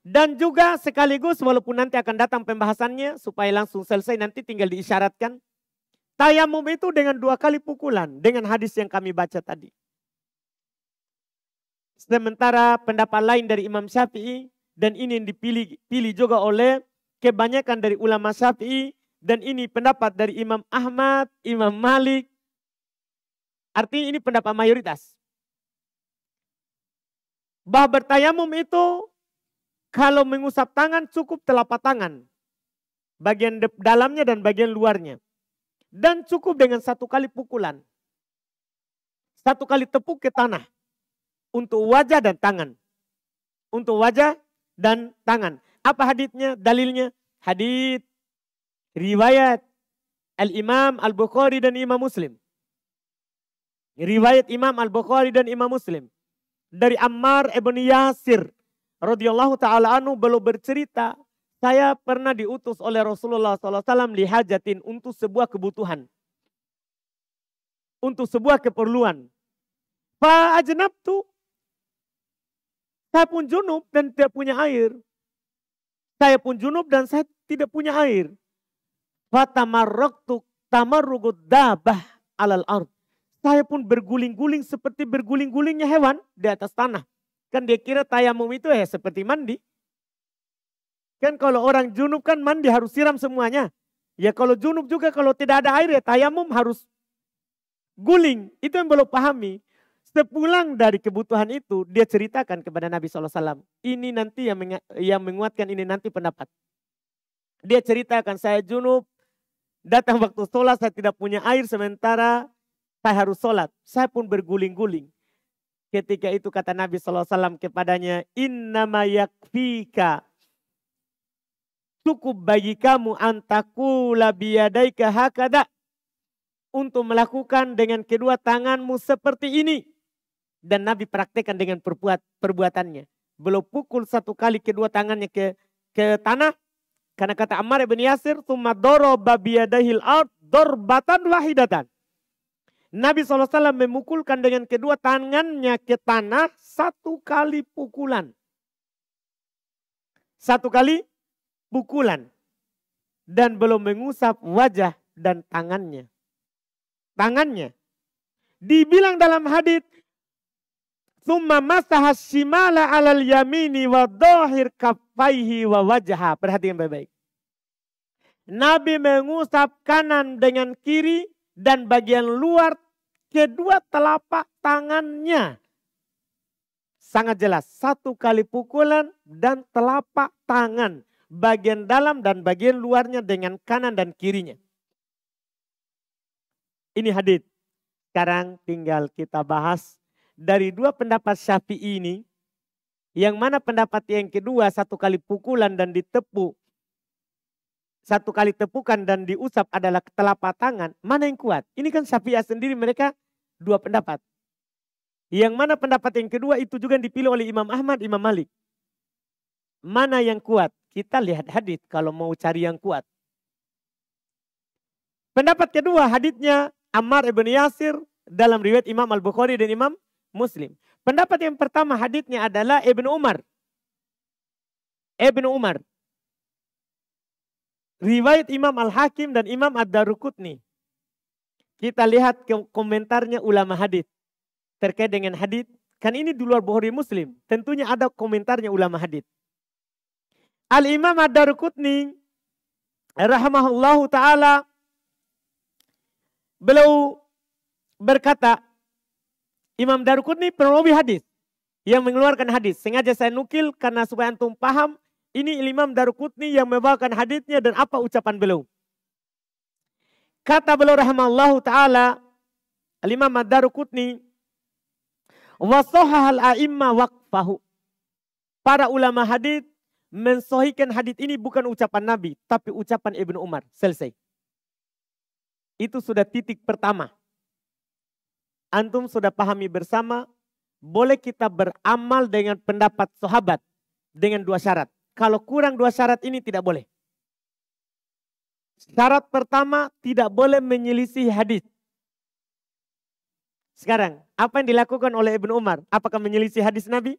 Dan juga sekaligus walaupun nanti akan datang pembahasannya supaya langsung selesai, nanti tinggal diisyaratkan. Tayamum itu dengan 2 kali pukulan dengan hadis yang kami baca tadi. Sementara pendapat lain dari Imam Syafi'i, dan ini yang dipilih juga oleh kebanyakan dari ulama Syafi'i, dan ini pendapat dari Imam Ahmad, Imam Malik. Artinya ini pendapat mayoritas. Bahwa bertayamum itu kalau mengusap tangan cukup telapak tangan. Bagian dalamnya dan bagian luarnya. Dan cukup dengan 1 kali pukulan. 1 kali tepuk ke tanah. Untuk wajah dan tangan. Untuk wajah dan tangan. Apa haditsnya? Dalilnya? Hadits riwayat Al-Imam Al-Bukhari dan Imam Muslim. Riwayat Imam Al-Bukhari dan Imam Muslim. Dari Ammar ibn Yasir radhiyallahu ta'ala anhu beliau bercerita, saya pernah diutus oleh Rasulullah SAW lihajatin, untuk sebuah kebutuhan. Untuk sebuah keperluan. Fa'ajnabtu. Saya pun junub dan tidak punya air. Saya pun junub dan saya tidak punya air. Fatamarraktu tamarrugud dabah alal ard. Saya pun berguling-guling seperti berguling-gulingnya hewan di atas tanah. Kan dia kira tayamum itu seperti mandi. Kan kalau orang junub kan mandi harus siram semuanya. Ya kalau junub juga kalau tidak ada air ya tayamum harus guling. Itu yang belum pahami. Sepulang dari kebutuhan itu dia ceritakan kepada Nabi SAW. Ini nanti yang menguatkan ini nanti pendapat. Dia ceritakan saya junub. Datang waktu sholat saya tidak punya air sementara saya harus sholat. Saya pun berguling-guling. Ketika itu kata Nabi SAW kepadanya. Innama yakfika. Cukup bagi kamu antakula biyadaika hakada. Untuk melakukan dengan kedua tanganmu seperti ini. Dan Nabi praktekkan dengan perbuatannya. Belum pukul 1 kali kedua tangannya ke tanah. Karena kata Ammar ibn Yasir. Tsumma daraba biyadahil ard darbatan wahidatan. Nabi SAW memukulkan dengan kedua tangannya ke tanah 1 kali pukulan. 1 kali pukulan. Dan belum mengusap wajah dan tangannya. Tangannya. Dibilang dalam hadits Tsumma masaha shimala alal yamini wa dhahir kaffaihi wa wajha. Perhatikan baik-baik. Nabi mengusap kanan dengan kiri dan bagian luar kedua telapak tangannya. Sangat jelas. 1 kali pukulan dan telapak tangan. Bagian dalam dan bagian luarnya dengan kanan dan kirinya. Ini hadits. Sekarang tinggal kita bahas dari 2 pendapat Syafi'i ini. Yang mana pendapat yang kedua 1 kali pukulan dan ditepuk. 1 kali tepukan dan diusap adalah telapak tangan. Mana yang kuat? Ini kan Syafi'iyah sendiri mereka 2 pendapat. Yang mana pendapat yang kedua itu juga dipilih oleh Imam Ahmad, Imam Malik. Mana yang kuat? Kita lihat hadits kalau mau cari yang kuat. Pendapat kedua haditsnya Ammar ibn Yasir dalam riwayat Imam Al-Bukhari dan Imam Muslim. Pendapat yang pertama haditsnya adalah Ibnu Umar. Ibnu Umar. Riwayat Imam Al-Hakim dan Imam Ad-Daruqutni. Kita lihat komentarnya ulama hadits terkait dengan hadits. Kan ini di luar Bukhari Muslim. Tentunya ada komentarnya ulama hadits. Al-Imam Ad-Daruqutni rahimahullahu ta'ala. Beliau berkata, Imam Daruqutni perawi hadis yang mengeluarkan hadis. Sengaja saya nukil karena supaya antum paham. Ini Imam Daruqutni yang membawakan hadisnya dan apa ucapan beliau. Kata beliau rahimahullahu ta'ala, Al-Imam Ad-Daruqutni, wa sahahal a'imma waqfahu. Para ulama hadis mensohikan hadis ini bukan ucapan Nabi, tapi ucapan Ibnu Umar. Selesai. Itu sudah titik pertama. Antum sudah pahami bersama, boleh kita beramal dengan pendapat sahabat dengan 2 syarat. Kalau kurang 2 syarat ini tidak boleh. Syarat pertama, tidak boleh menyelisih hadis. Sekarang, apa yang dilakukan oleh Ibnu Umar? Apakah menyelisih hadis Nabi?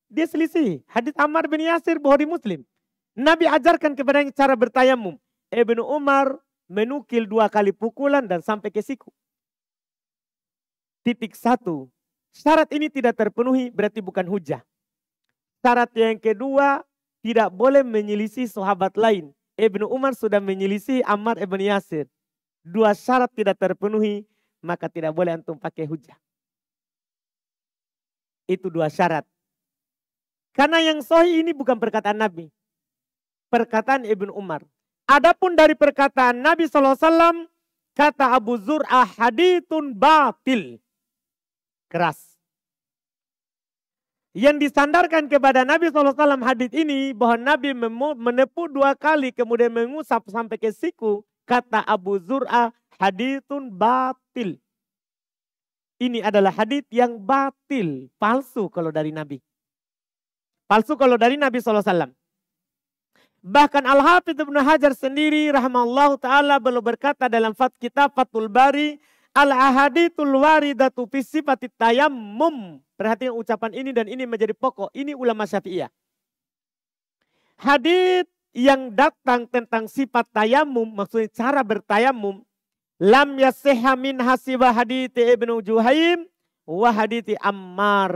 Dia selisih. Hadis Ammar bin Yasir, Bukhari Muslim. Nabi ajarkan kepadanya cara bertayamum. Ibnu Umar menukil 2 kali pukulan dan sampai ke siku. Titik 1. Syarat ini tidak terpenuhi berarti bukan hujah. Syarat yang kedua, tidak boleh menyelisih sahabat lain. Ibnu Umar sudah menyelisih Ammar ibn Yasir. 2 syarat tidak terpenuhi, maka tidak boleh antum pakai hujah. Itu 2 syarat. Karena yang sahih ini bukan perkataan Nabi. Perkataan Ibnu Umar. Adapun dari perkataan Nabi SAW, kata Abu Zur'ah, hadithun batil. Keras. Yang disandarkan kepada Nabi SAW hadits ini, bahwa Nabi menepuk 2 kali, kemudian mengusap sampai ke siku, kata Abu Zur'ah, hadithun batil. Ini adalah hadits yang batil, palsu kalau dari Nabi. Palsu kalau dari Nabi SAW. Bahkan Al-Hafidz Ibnu Hajar sendiri rahimahullahu ta'ala beliau berkata dalam kitab Fathul Bari, al-ahadithul waridatu fi sifatit tayammum. Perhatikan ucapan ini dan ini menjadi pokok. Ini ulama Syafi'iyah. Hadits yang datang tentang sifat tayamum, maksudnya cara bertayamum, lam yasihha min hasiwa hadithi Ibnu Juhaim wa hadithi Ammar.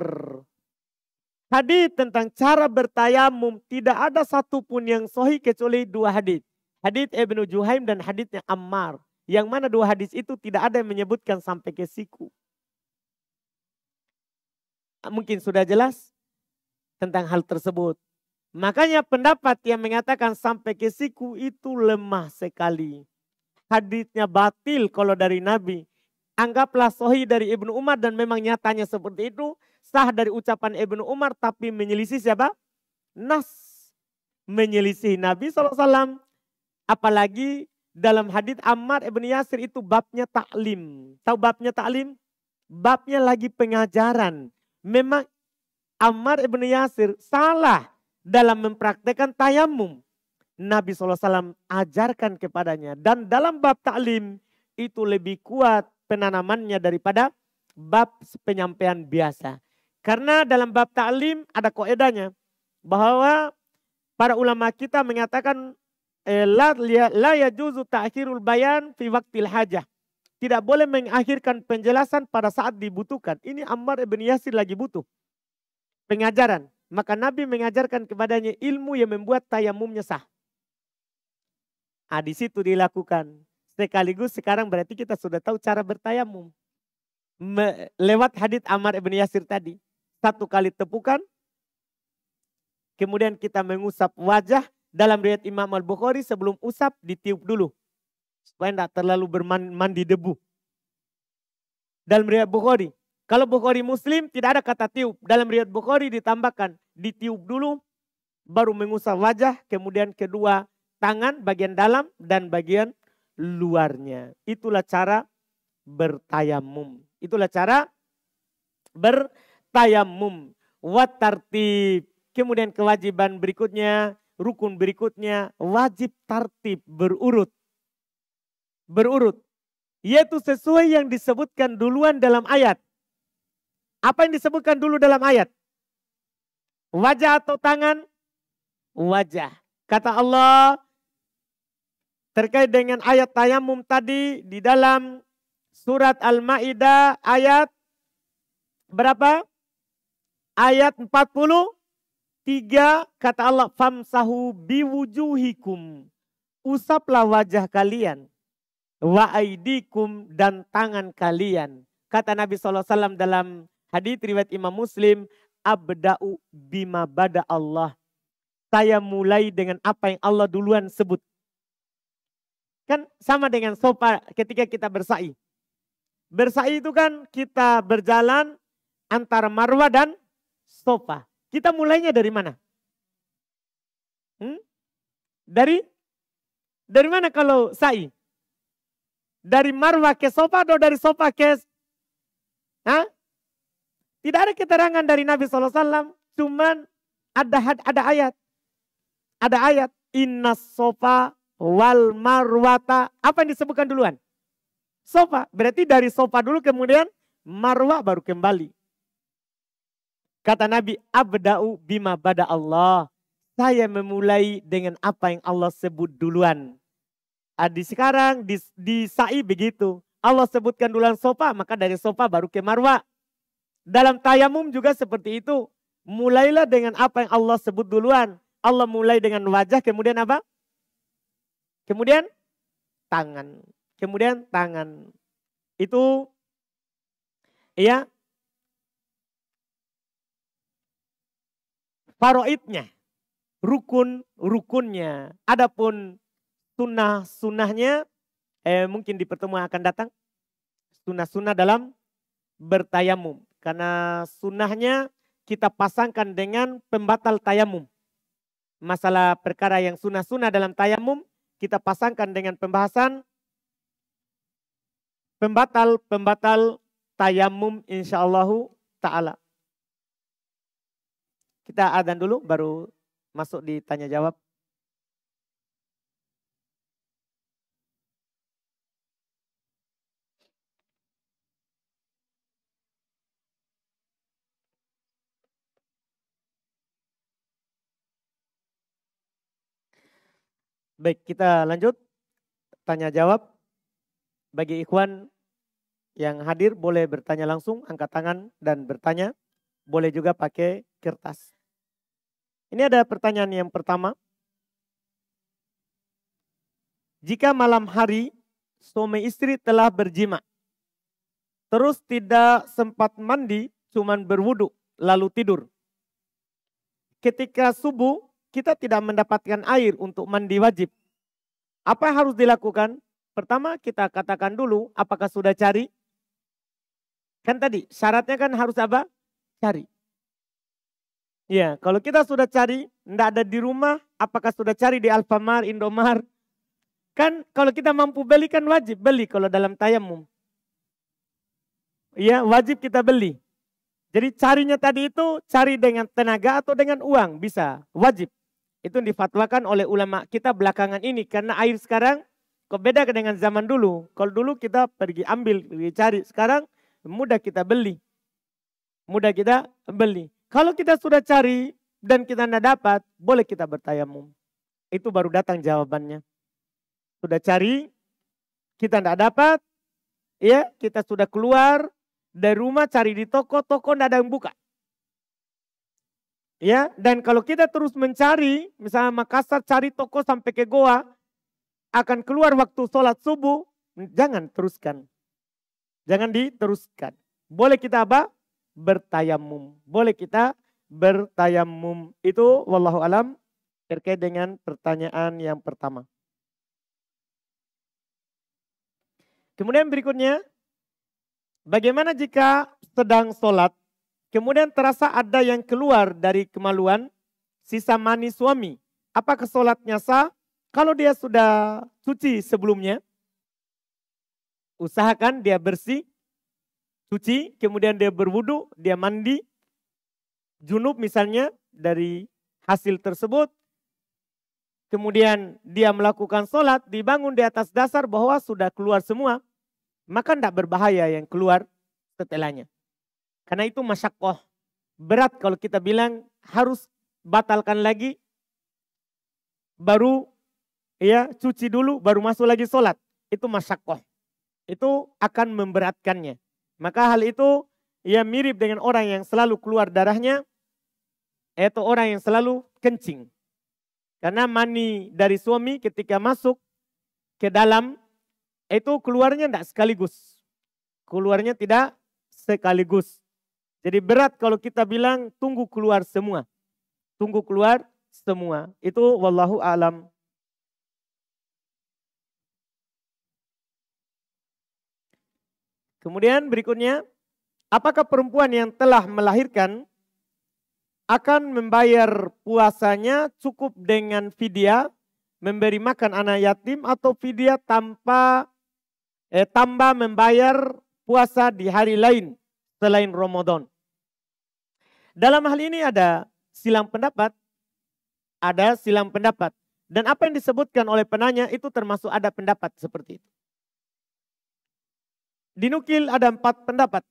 Hadits tentang cara bertayamum tidak ada satupun yang sahih kecuali 2 hadits. Hadits Ibnu Juhaim dan haditsnya Ammar. Yang mana 2 hadits itu tidak ada yang menyebutkan sampai ke siku. Mungkin sudah jelas tentang hal tersebut. Makanya pendapat yang mengatakan sampai ke siku itu lemah sekali. Haditsnya batil kalau dari Nabi. Anggaplah sahih dari Ibnu Umar dan memang nyatanya seperti itu. Sah dari ucapan Ibnu Umar tapi menyelisih siapa? Nas. Menyelisih Nabi SAW. Apalagi dalam hadits Ammar ibn Yasir itu babnya taklim. Tahu babnya taklim? Babnya lagi pengajaran. Memang Ammar ibn Yasir salah dalam mempraktekkan tayamum. Nabi SAW ajarkan kepadanya. Dan dalam bab taklim itu lebih kuat penanamannya daripada bab penyampaian biasa. Karena dalam bab taklim ada kaidahnya. Bahwa para ulama kita mengatakan la yajuzu ta'khirul bayan fi waqtil hajah. tidak boleh mengakhirkan penjelasan pada saat dibutuhkan. Ini Ammar ibn Yasir lagi butuh pengajaran. Maka Nabi mengajarkan kepadanya ilmu yang membuat tayamumnya sah. Di situ dilakukan. Sekaligus sekarang berarti kita sudah tahu cara bertayamum. Lewat hadits Ammar ibn Yasir tadi. 1 kali tepukan. Kemudian kita mengusap wajah. Dalam riwayat Imam Al-Bukhari sebelum usap ditiup dulu. Supaya tidak terlalu bermandi debu. Dalam riwayat Bukhari. Kalau Bukhari Muslim tidak ada kata tiup. Dalam riwayat Bukhari ditambahkan ditiup dulu. Baru mengusap wajah. Kemudian kedua tangan bagian dalam dan bagian luarnya. Itulah cara bertayamum. Itulah cara bertayamum. Wat tartib. Kemudian kewajiban berikutnya. Rukun berikutnya wajib tartib berurut. Berurut. Yaitu sesuai yang disebutkan duluan dalam ayat. Apa yang disebutkan dulu dalam ayat? Wajah atau tangan? Wajah. Kata Allah terkait dengan ayat tayamum tadi di dalam surat Al-Maidah ayat berapa? Ayat 43 kata Allah famsahu biwujuhikum. Usaplah wajah kalian. Wa aidikum dan tangan kalian. Kata Nabi SAW dalam hadits riwayat Imam Muslim. Abda'u bima bada Allah. Saya mulai dengan apa yang Allah duluan sebut. Kan sama dengan sofa ketika kita bersa'i. Bersa'i itu kan kita berjalan antara Marwah dan sofa. Kita mulainya dari mana? Dari mana kalau sa'i? Dari Marwah ke sofa atau dari sofa ke... Tidak ada keterangan dari Nabi SAW. Cuman ada ayat. Ada ayat. Inna sofa wal marwata. Apa yang disebutkan duluan? Sofa. Berarti dari sofa dulu kemudian Marwah baru kembali. Kata Nabi, abda'u bima bada Allah. Saya memulai dengan apa yang Allah sebut duluan. Sekarang di sa'i begitu. Allah sebutkan duluan sofa, maka dari sofa baru ke Marwah. Dalam tayamum juga seperti itu. Mulailah dengan apa yang Allah sebut duluan. Allah mulai dengan wajah, kemudian apa? Kemudian tangan. Kemudian tangan. Itu ya. Faraidnya, rukun-rukunnya. Adapun sunnah-sunnahnya, mungkin di pertemuan akan datang. Sunnah-sunnah dalam bertayamum. Karena sunnahnya kita pasangkan dengan pembatal tayamum. Masalah perkara yang sunnah-sunnah dalam tayamum, kita pasangkan dengan pembahasan pembatal tayamum insyaallah ta'ala. Kita adzan dulu baru masuk di tanya jawab. Baik, kita lanjut tanya jawab. Bagi ikhwan yang hadir boleh bertanya langsung, angkat tangan dan bertanya. Boleh juga pakai kertas. Ini ada pertanyaan yang pertama. Jika malam hari suami istri telah berjima, terus tidak sempat mandi, cuman berwudu, lalu tidur. Ketika subuh, kita tidak mendapatkan air untuk mandi wajib. Apa yang harus dilakukan? Pertama kita katakan dulu, apakah sudah cari? Kan tadi syaratnya kan harus apa? Cari. Ya, kalau kita sudah cari, tidak ada di rumah, apakah sudah cari di Alfamart, Indomart? Kan kalau kita mampu beli kan wajib beli kalau dalam tayamum. Ya, wajib kita beli. Jadi carinya tadi itu cari dengan tenaga atau dengan uang, bisa, wajib. Itu difatwakan oleh ulama kita belakangan ini karena air sekarang kok beda dengan zaman dulu. Kalau dulu kita pergi ambil, pergi cari, sekarang mudah kita beli. Mudah kita beli. Kalau kita sudah cari dan kita tidak dapat, boleh kita bertayamum. Itu baru datang jawabannya. Sudah cari, kita tidak dapat, ya kita sudah keluar dari rumah cari di toko, toko tidak ada yang buka. Ya, dan kalau kita terus mencari, misalnya Makassar cari toko sampai ke Goa, akan keluar waktu sholat subuh, jangan teruskan. Jangan diteruskan. Boleh kita apa? Bertayamum. Boleh kita bertayamum. Itu wallahu alam terkait dengan pertanyaan yang pertama. Kemudian berikutnya, bagaimana jika sedang sholat, kemudian terasa ada yang keluar dari kemaluan, sisa mani suami. Apakah sholatnya sah? Kalau dia sudah suci sebelumnya, usahakan dia bersih, suci, kemudian dia berwudu, dia mandi, junub misalnya dari hasil tersebut. Kemudian dia melakukan sholat, dibangun di atas dasar bahwa sudah keluar semua. Maka tidak berbahaya yang keluar setelahnya. Karena itu masyakoh. Berat kalau kita bilang harus batalkan lagi. Baru ya cuci dulu, baru masuk lagi sholat. Itu masyakoh. Itu akan memberatkannya. Maka hal itu ya mirip dengan orang yang selalu keluar darahnya. Yaitu orang yang selalu kencing. Karena mani dari suami ketika masuk ke dalam, itu keluarnya tidak sekaligus. Keluarnya tidak sekaligus. Jadi berat kalau kita bilang tunggu keluar semua. Tunggu keluar semua. Itu wallahu alam. Kemudian berikutnya, apakah perempuan yang telah melahirkan akan membayar puasanya cukup dengan fidyah, memberi makan anak yatim, atau fidyah tambah membayar puasa di hari lain selain Ramadan? Dalam hal ini ada silang pendapat. Ada silang pendapat. Dan apa yang disebutkan oleh penanya itu termasuk ada pendapat seperti itu. Dinukil ada 4 pendapat.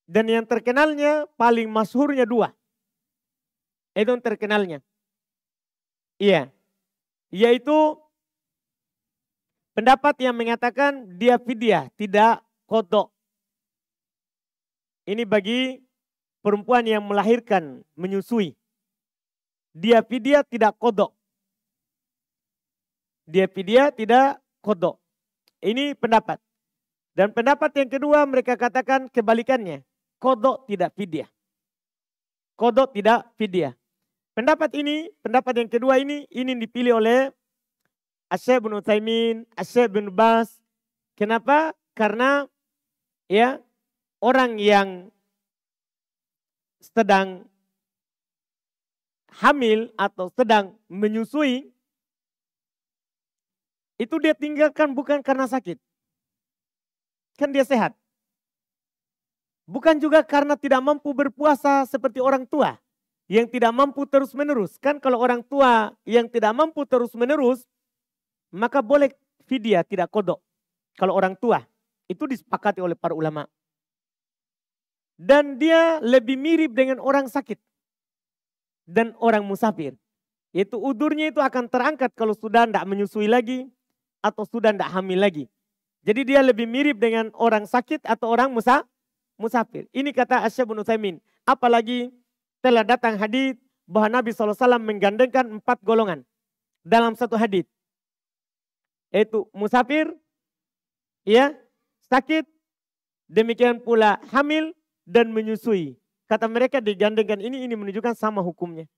Dan yang terkenalnya, paling masyhurnya 2. Itu yang terkenalnya. Iya. Yaitu pendapat yang mengatakan dia fidyah, tidak qadha. Ini bagi perempuan yang melahirkan, menyusui. Dia fidyah, tidak qadha. Dia fidyah, tidak qadha. Ini pendapat. Dan pendapat yang kedua mereka katakan kebalikannya. Qadha, tidak fidyah. Qadha, tidak fidyah. Pendapat yang kedua ini dipilih oleh Asy-Syaikh bin Utsaimin, Asy-Syaikh bin Baz. Kenapa? Karena ya orang yang sedang hamil atau sedang menyusui itu dia tinggalkan bukan karena sakit. Kan dia sehat. Bukan juga karena tidak mampu berpuasa seperti orang tua yang tidak mampu terus-menerus. Kan kalau orang tua yang tidak mampu terus-menerus, maka boleh fidyah, tidak qadha. Kalau orang tua, itu disepakati oleh para ulama. Dan dia lebih mirip dengan orang sakit dan orang musafir. Yaitu udurnya itu akan terangkat kalau sudah tidak menyusui lagi atau sudah tidak hamil lagi. Jadi dia lebih mirip dengan orang sakit atau orang musafir. Ini kata Asy-Syaikh bin Utsaimin. Apalagi telah datang hadis bahwa Nabi SAW menggandengkan 4 golongan dalam satu hadis. Yaitu musafir, ya, sakit, demikian pula hamil dan menyusui. Kata mereka digandengkan ini menunjukkan sama hukumnya.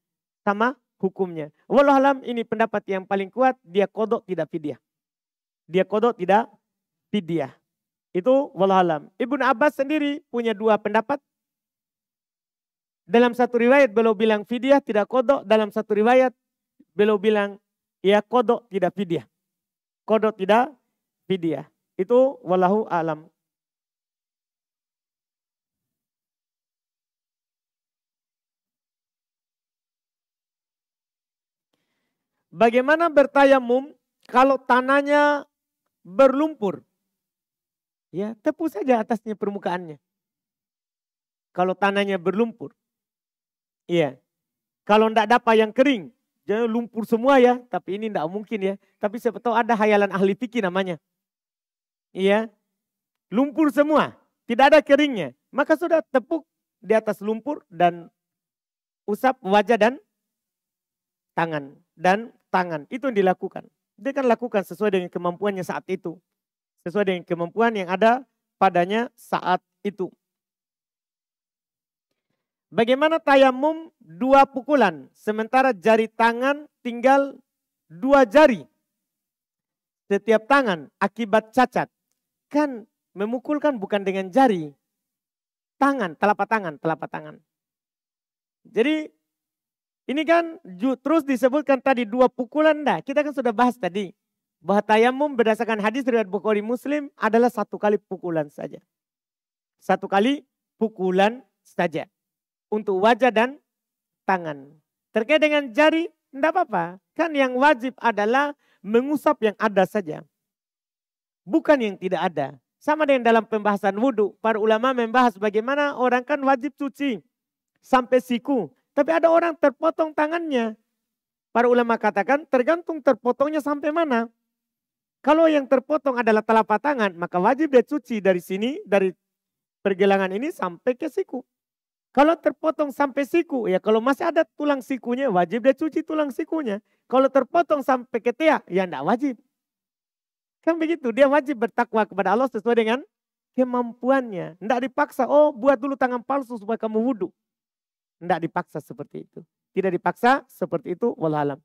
Sama hukumnya. Wallahu alam, ini pendapat yang paling kuat, dia qadha tidak fidyah. Dia qadha tidak fidyah. Itu wallahu alam. Ibnu Abbas sendiri punya 2 pendapat. Dalam satu riwayat beliau bilang fidyah tidak qadha, dalam satu riwayat beliau bilang ya qadha tidak fidyah. Qadha tidak fidyah. Itu wallahu alam. Bagaimana bertayamum kalau tanahnya berlumpur? Ya, tepu saja atasnya permukaannya. Kalau tanahnya berlumpur. Iya. Kalau tidak dapat yang kering, jangan lumpur semua ya. Tapi ini tidak mungkin ya. Tapi siapa tahu ada hayalan ahli fikih namanya. Iya. lumpur semua, tidak ada keringnya. Maka sudah tepuk di atas lumpur dan usap wajah dan tangan. Itu yang dilakukan. Dia kan lakukan sesuai dengan kemampuannya saat itu. Sesuai dengan kemampuan yang ada padanya saat itu. Bagaimana tayamum 2 pukulan, sementara jari tangan tinggal 2 jari. Setiap tangan akibat cacat. Kan memukulkan bukan dengan jari. Tangan, telapak tangan. Jadi ini kan terus disebutkan tadi 2 pukulan dah. Kita kan sudah bahas tadi. Bahwa tayamum berdasarkan hadis riwayat Bukhari Muslim adalah 1 kali pukulan saja. 1 kali pukulan saja. Untuk wajah dan tangan. Terkait dengan jari, tidak apa-apa. Kan yang wajib adalah mengusap yang ada saja. Bukan yang tidak ada. Sama dengan dalam pembahasan wudhu. Para ulama membahas bagaimana orang kan wajib cuci sampai siku. Tapi ada orang terpotong tangannya. Para ulama katakan tergantung terpotongnya sampai mana. Kalau yang terpotong adalah telapak tangan, maka wajib dia cuci dari sini, dari pergelangan ini sampai ke siku. Kalau terpotong sampai siku, ya kalau masih ada tulang sikunya, wajib dia cuci tulang sikunya. Kalau terpotong sampai ke teak, ya tidak wajib. Kan begitu, dia wajib bertakwa kepada Allah sesuai dengan kemampuannya. Tidak dipaksa, oh buat dulu tangan palsu supaya kamu wudhu. Tidak dipaksa seperti itu. Tidak dipaksa seperti itu, wallahualam.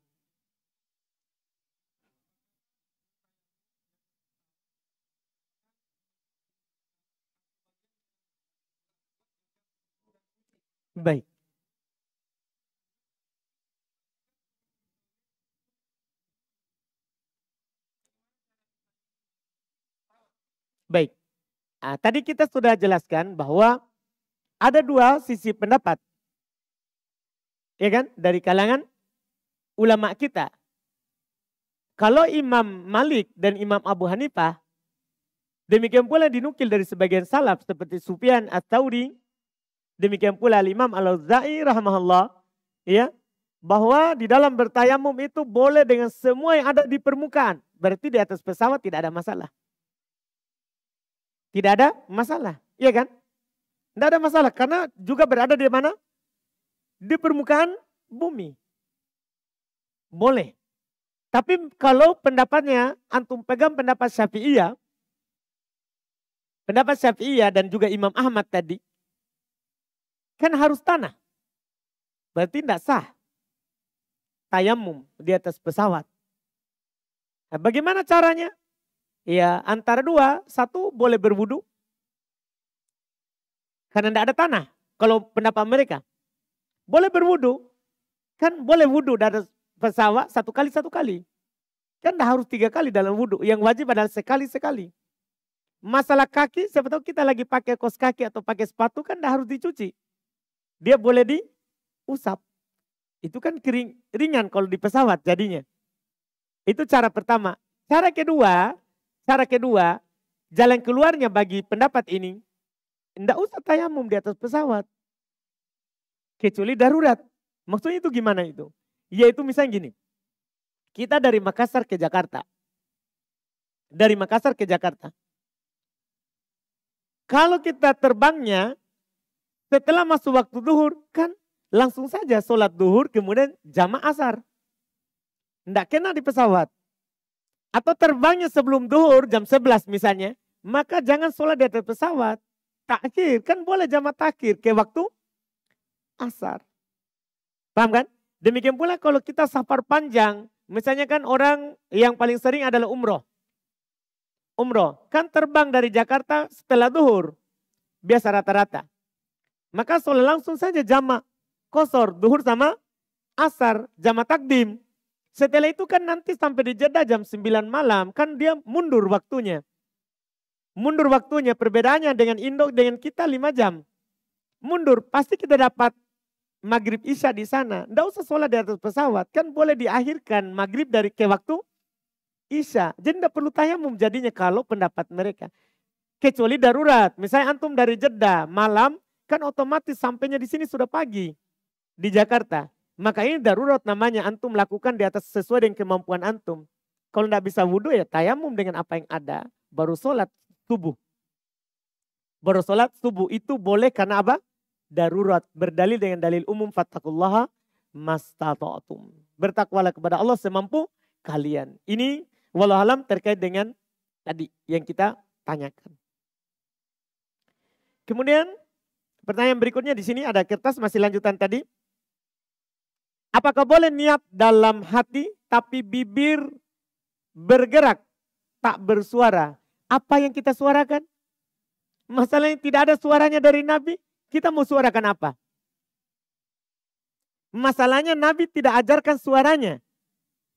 Baik. Baik. Nah, tadi kita sudah jelaskan bahwa ada 2 sisi pendapat. Ya kan? Dari kalangan ulama kita. Kalau Imam Malik dan Imam Abu Hanifah, demikian pula dinukil dari sebagian salaf seperti Sufyan Ats-Tsauri, demikian pula Imam Al-Auza'i rahimahullah, ya, bahwa di dalam bertayamum itu boleh dengan semua yang ada di permukaan. Berarti di atas pesawat tidak ada masalah. Tidak ada masalah, iya kan? Tidak ada masalah karena juga berada di mana? Di permukaan bumi. Boleh. Tapi kalau pendapatnya antum pegang pendapat Syafi'iyah, dan juga Imam Ahmad tadi, kan harus tanah. Berarti tidak sah tayamum di atas pesawat. Nah, bagaimana caranya? Ya antara 2, 1 boleh berwudu. Karena tidak ada tanah. Kalau pendapat mereka. Boleh berwudu. Kan boleh wudu dari pesawat 1 kali. Kan tidak harus 3 kali dalam wudu. Yang wajib adalah sekali. Masalah kaki, siapa tahu kita lagi pakai kaos kaki atau pakai sepatu kan tidak harus dicuci. Dia boleh diusap. Itu kan ringan kalau di pesawat jadinya. Itu cara pertama. Cara kedua, jalan keluarnya bagi pendapat ini, tidak usah tayamum di atas pesawat. Kecuali darurat. Maksudnya itu gimana itu? Yaitu misalnya gini, kita dari Makassar ke Jakarta. Kalau kita terbangnya, setelah masuk waktu duhur, kan langsung saja sholat duhur, kemudian jamaah asar. Tidak kena di pesawat. Atau terbangnya sebelum duhur jam 11 misalnya, maka jangan sholat di atas pesawat. Takhir, kan boleh jamaah takhir ke waktu asar. Paham kan? Demikian pula kalau kita safar panjang, misalnya kan orang yang paling sering adalah umroh. Kan terbang dari Jakarta setelah duhur, biasa rata-rata. Maka sholat langsung saja jamaah qashar, duhur sama asar, jamaah takdim. Setelah itu kan nanti sampai di Jeddah jam 9 malam, kan dia mundur waktunya. Perbedaannya dengan Indo, dengan kita 5 jam. Mundur, pasti kita dapat maghrib isya di sana. Tidak usah sholat di atas pesawat, kan boleh diakhirkan maghrib dari ke waktu isya. Jadi tidak perlu tayamum jadinya kalau pendapat mereka. Kecuali darurat, misalnya antum dari Jeddah malam, kan otomatis sampainya di sini sudah pagi di Jakarta. Maka ini darurat namanya, antum lakukan di atas sesuai dengan kemampuan antum. Kalau tidak bisa wudhu ya tayamum dengan apa yang ada, baru sholat subuh. Bersolat subuh itu boleh karena apa? Darurat. Berdalil dengan dalil umum fattaqullaha mastata'tum. Bertakwalah kepada Allah semampu kalian. Ini wallahualam terkait dengan tadi yang kita tanyakan. Kemudian pertanyaan berikutnya di sini ada kertas masih lanjutan tadi. Apakah boleh niat dalam hati tapi bibir bergerak tak bersuara? Apa yang kita suarakan? Masalahnya tidak ada suaranya dari Nabi, kita mau suarakan apa? Masalahnya Nabi tidak ajarkan suaranya.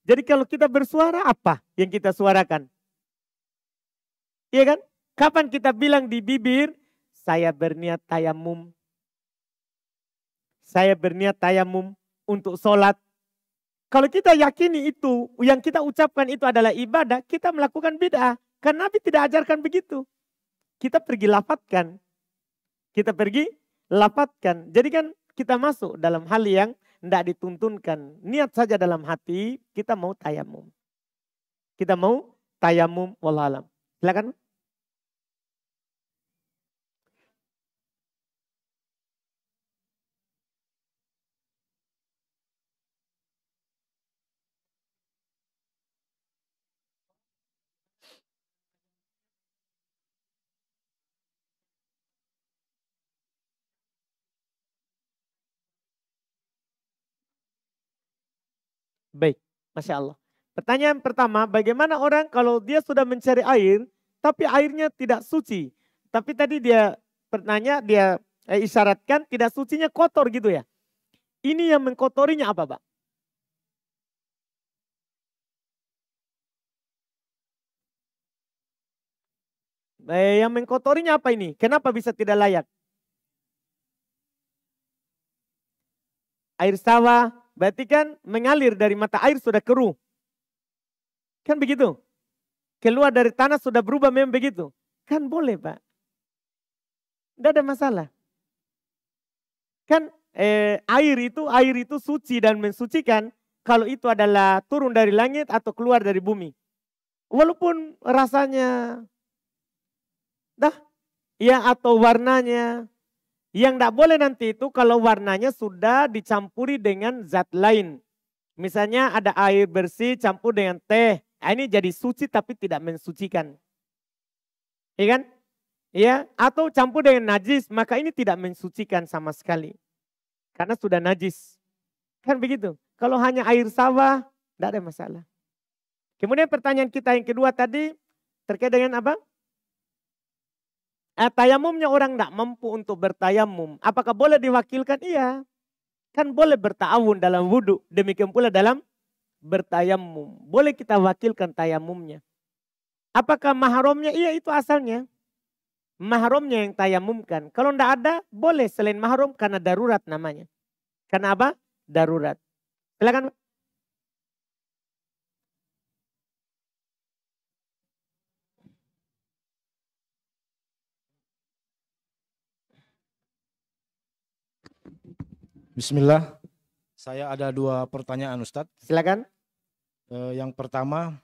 Jadi kalau kita bersuara apa yang kita suarakan? Iya kan? Kapan kita bilang di bibir, saya berniat tayamum. Saya berniat tayamum untuk sholat. Kalau kita yakini itu, yang kita ucapkan itu adalah ibadah, kita melakukan bid'ah. Karena Nabi tidak ajarkan begitu. Kita pergi lapatkan. Kita pergi lapatkan. Jadi kan kita masuk dalam hal yang tidak dituntunkan. Niat saja dalam hati, kita mau tayamum. Kita mau tayamum, wallahualam. Silakan. Baik, Masya Allah. Pertanyaan pertama, bagaimana orang kalau dia sudah mencari air, tapi airnya tidak suci. Tapi tadi dia bertanya, dia isyaratkan tidak sucinya kotor gitu ya. Ini yang mengkotorinya apa, Pak? Yang mengkotorinya apa ini? Kenapa bisa tidak layak? Air sawah, berarti kan mengalir dari mata air sudah keruh. Kan begitu? Keluar dari tanah sudah berubah memang begitu. Kan boleh, Pak. Tidak ada masalah. Kan air itu suci dan mensucikan kalau itu adalah turun dari langit atau keluar dari bumi. Walaupun rasanya ya atau warnanya. Yang tidak boleh nanti itu kalau warnanya sudah dicampuri dengan zat lain. Misalnya ada air bersih campur dengan teh. Ini jadi suci tapi tidak mensucikan. Iya kan? Ya, atau campur dengan najis, maka ini tidak mensucikan sama sekali. Karena sudah najis. Kan begitu. Kalau hanya air sawah, tidak ada masalah. Kemudian pertanyaan kita yang kedua tadi, terkait dengan apa? Tayamumnya orang tidak mampu untuk bertayamum. Apakah boleh diwakilkan? Iya. Kan boleh berta'awun dalam wudhu. Demikian pula dalam bertayamum. Boleh kita wakilkan tayamumnya. Apakah mahramnya? Iya, itu asalnya. Mahramnya yang tayamumkan. Kalau tidak ada, boleh selain mahram karena darurat namanya. Karena apa? Darurat. Silakan.
Bismillah, saya ada 2 pertanyaan Ustadz.
Silakan.
Yang pertama,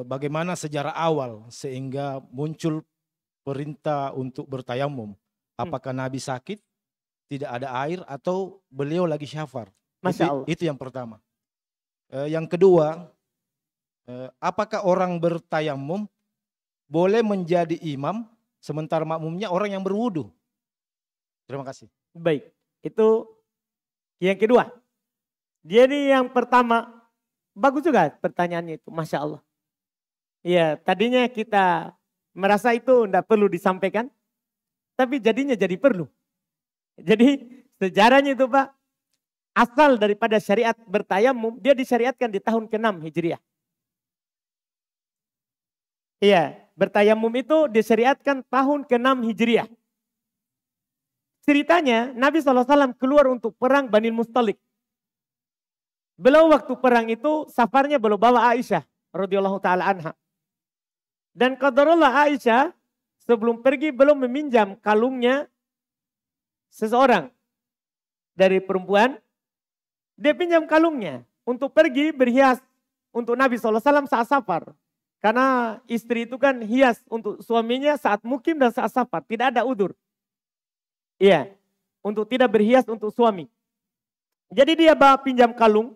bagaimana sejarah awal sehingga muncul perintah untuk bertayamum? Apakah Nabi sakit, tidak ada air, atau beliau lagi syafar?
Masya Allah.
Itu yang pertama. Yang kedua, apakah orang bertayamum boleh menjadi imam sementara makmumnya orang yang berwudu? Terima kasih.
Baik. Itu yang kedua. Jadi yang pertama, bagus juga pertanyaannya itu, Masya Allah. Ya, tadinya kita merasa itu tidak perlu disampaikan, tapi jadinya jadi perlu. Jadi sejarahnya itu Pak, asal daripada syariat bertayamum, dia disyariatkan di tahun ke-6 Hijriah. Iya, bertayamum itu disyariatkan tahun ke-6 Hijriah. Ceritanya Nabi SAW keluar untuk perang Bani Mustalik. Beliau waktu perang itu safarnya beliau bawa Aisyah radhiyallahu taala anha. Dan qadarullah Aisyah sebelum pergi belum meminjam kalungnya seseorang dari perempuan. Dia pinjam kalungnya untuk pergi berhias untuk Nabi SAW saat safar. Karena istri itu kan hias untuk suaminya saat mukim dan saat safar. Tidak ada udur. Iya, untuk tidak berhias untuk suami. Jadi dia bawa pinjam kalung.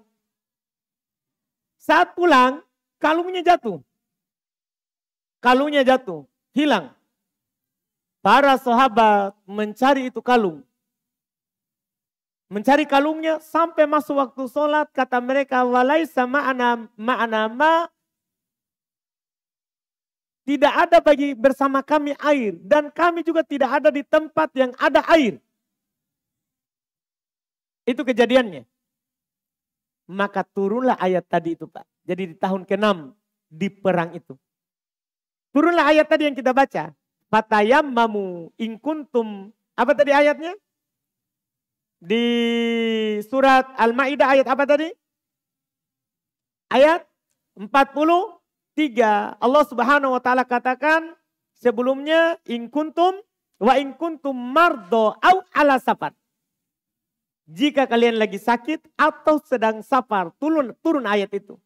Saat pulang, kalungnya jatuh. Kalungnya jatuh, hilang. Para sahabat mencari itu kalung. Mencari kalungnya sampai masuk waktu sholat. Kata mereka, walaisa ma'ana ma. Tidak ada bagi bersama kami air. Dan kami juga tidak ada di tempat yang ada air. Itu kejadiannya. Maka turunlah ayat tadi itu Pak. Jadi di tahun ke-6 di perang itu. Turunlah ayat tadi yang kita baca. Fatayammamu in kuntum. Apa tadi ayatnya? Di surat Al-Ma'idah ayat apa tadi? Ayat 43. Allah Subhanahu wa taala katakan sebelumnya in kuntum mardo au ala safar. Jika kalian lagi sakit atau sedang safar, turun ayat itu.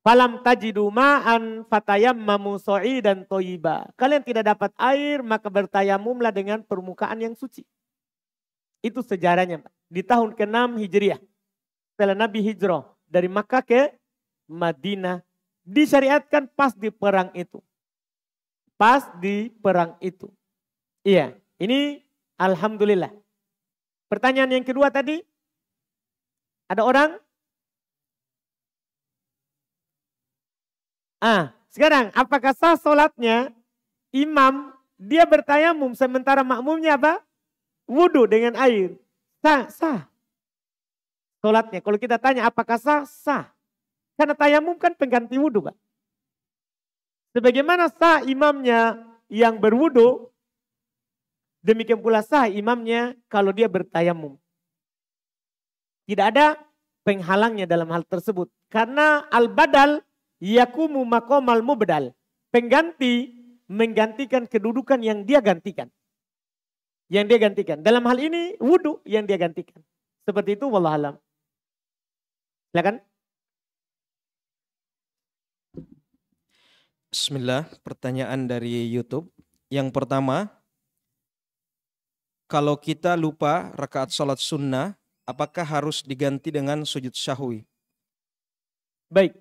Falam tajidu ma'an fatayammamu sa'idan thayyiba. Kalian tidak dapat air, maka bertayamumlah dengan permukaan yang suci. Itu sejarahnya Pak. Di tahun ke-6 Hijriah. Setelah Nabi hijrah dari Makkah ke Madinah. Disyariatkan pas di perang itu. Pas di perang itu. Iya, ini alhamdulillah. Pertanyaan yang kedua tadi. Ada orang? Sekarang apakah sah sholatnya imam dia bertayamum sementara makmumnya apa? Wudu dengan air. Sah. Sholatnya. Kalau kita tanya apakah sah? Sah. Karena tayamum kan pengganti wudu Pak. Sebagaimana sah imamnya yang berwudu, demikian pula sah imamnya kalau dia bertayamum. Tidak ada penghalangnya dalam hal tersebut. Karena al-badal yakumu maqamal mubdal. Pengganti menggantikan kedudukan yang dia gantikan. Yang dia gantikan. Dalam hal ini wudu yang dia gantikan. Seperti itu wallahualam. Silakan.
Bismillah, pertanyaan dari YouTube. Yang pertama, kalau kita lupa rakaat sholat sunnah, apakah harus diganti dengan sujud syahwi?
Baik.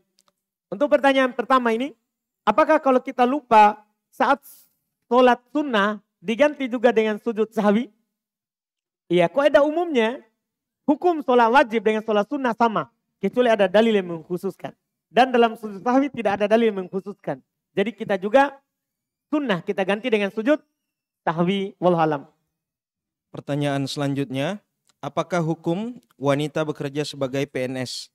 Untuk pertanyaan pertama ini, apakah kalau kita lupa saat sholat sunnah diganti juga dengan sujud sahwi? Iya, kaidah umumnya hukum sholat wajib dengan sholat sunnah sama. Kecuali ada dalil yang mengkhususkan. Dan dalam sujud sahwi tidak ada dalil yang mengkhususkan. Jadi kita juga sunnah kita ganti dengan sujud sahwi wallahualam.
Pertanyaan selanjutnya, apakah hukum wanita bekerja sebagai PNS?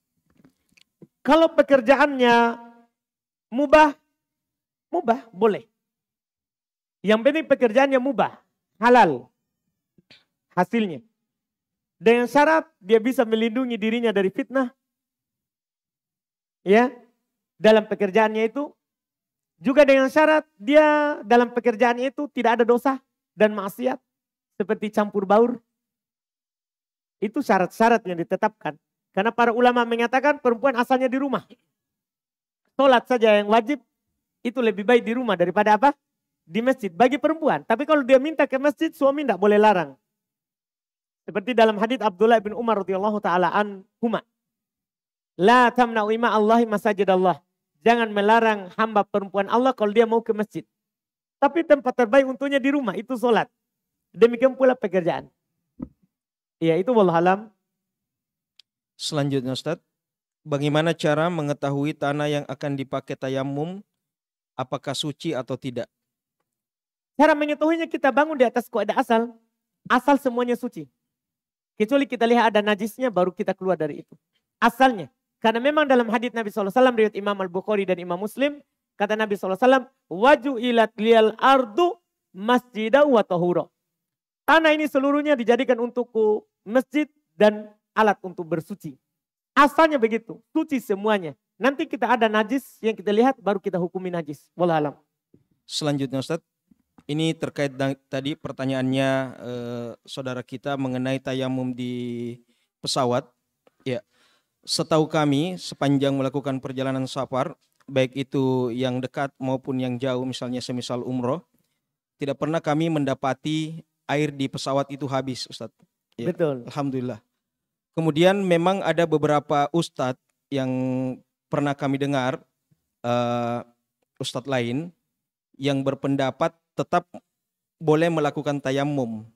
Kalau pekerjaannya mubah boleh. Yang penting pekerjaannya mubah, halal hasilnya. Dengan syarat dia bisa melindungi dirinya dari fitnah. Ya, dalam pekerjaannya itu. Juga dengan syarat dia dalam pekerjaannya itu tidak ada dosa dan maksiat. Seperti campur baur. Itu syarat-syarat yang ditetapkan. Karena para ulama mengatakan perempuan asalnya di rumah. Sholat saja yang wajib itu lebih baik di rumah daripada apa? Di masjid. Bagi perempuan. Tapi kalau dia minta ke masjid suami tidak boleh larang. Seperti dalam hadits Abdullah bin Umar radhiyallahu taala anhuma. La tamna'u ima Allahi masajidallah. Jangan melarang hamba perempuan Allah kalau dia mau ke masjid. Tapi tempat terbaik untuknya di rumah, itu sholat. Demikian pula pekerjaan. Iya, itu wallahualam.
Selanjutnya Ustadz, bagaimana cara mengetahui tanah yang akan dipakai tayamum, apakah suci atau tidak?
Cara mengetahuinya kita bangun di atas kaidah asal. Asal semuanya suci. Kecuali kita lihat ada najisnya baru kita keluar dari itu. Asalnya. Karena memang dalam hadits Nabi SAW, riwayat Imam Al-Bukhari dan Imam Muslim, kata Nabi SAW, waju'ilat liyal ardu masjidah wa tahura. Tanah ini seluruhnya dijadikan untukku masjid dan alat untuk bersuci. Asalnya begitu, suci semuanya. Nanti kita ada najis yang kita lihat baru kita hukumi najis. Wallahualam.
Selanjutnya Ustadz, ini terkait tadi pertanyaannya saudara kita mengenai tayamum di pesawat. Ya. Setahu kami, sepanjang melakukan perjalanan safar, baik itu yang dekat maupun yang jauh, misalnya semisal umroh, tidak pernah kami mendapati air di pesawat itu habis, Ustadz. Ya,
Betul.
Alhamdulillah. Kemudian memang ada beberapa ustadz yang pernah kami dengar, ustadz lain yang berpendapat tetap boleh melakukan tayamum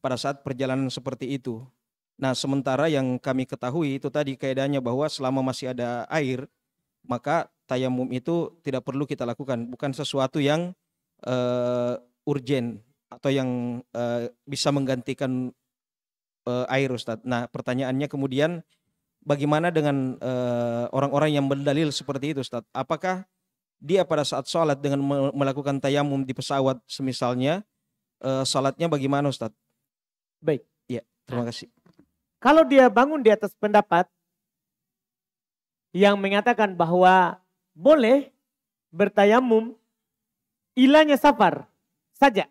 pada saat perjalanan seperti itu. Nah, sementara yang kami ketahui itu tadi kaidahnya bahwa selama masih ada air, maka tayamum itu tidak perlu kita lakukan. Bukan sesuatu yang urgen atau yang bisa menggantikan air, Ustadz. Nah, pertanyaannya kemudian bagaimana dengan orang-orang yang berdalil seperti itu, Ustadz? Apakah dia pada saat sholat dengan melakukan tayamum di pesawat semisalnya, sholatnya bagaimana, Ustadz?
Baik.
Ya, terima kasih.
Kalau dia bangun di atas pendapat yang mengatakan bahwa boleh bertayamum ilahnya safar saja.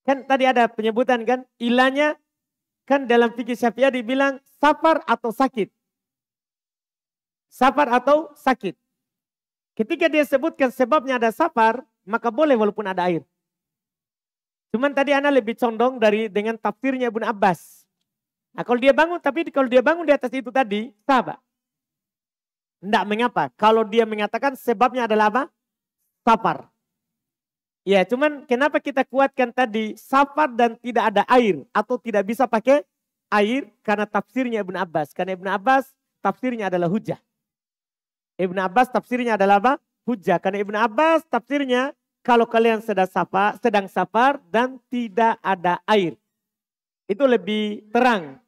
Kan tadi ada penyebutan kan, ilahnya kan dalam fikih Syafi'iyah dibilang safar atau sakit. Safar atau sakit. Ketika dia sebutkan sebabnya ada safar, maka boleh walaupun ada air. Cuman tadi Ana lebih condong dengan tafsirnya Ibnu Abbas. Nah kalau dia bangun, tapi kalau dia bangun di atas itu tadi, sahabat. Tidak mengapa. Kalau dia mengatakan sebabnya adalah apa? Safar. Ya cuman kenapa kita kuatkan tadi safar dan tidak ada air. Atau tidak bisa pakai air. Karena tafsirnya Ibnu Abbas. Karena Ibnu Abbas tafsirnya adalah hujah. Ibnu Abbas tafsirnya adalah apa? Hujah. Karena Ibnu Abbas tafsirnya kalau kalian sedang safar dan tidak ada air. Itu lebih terang.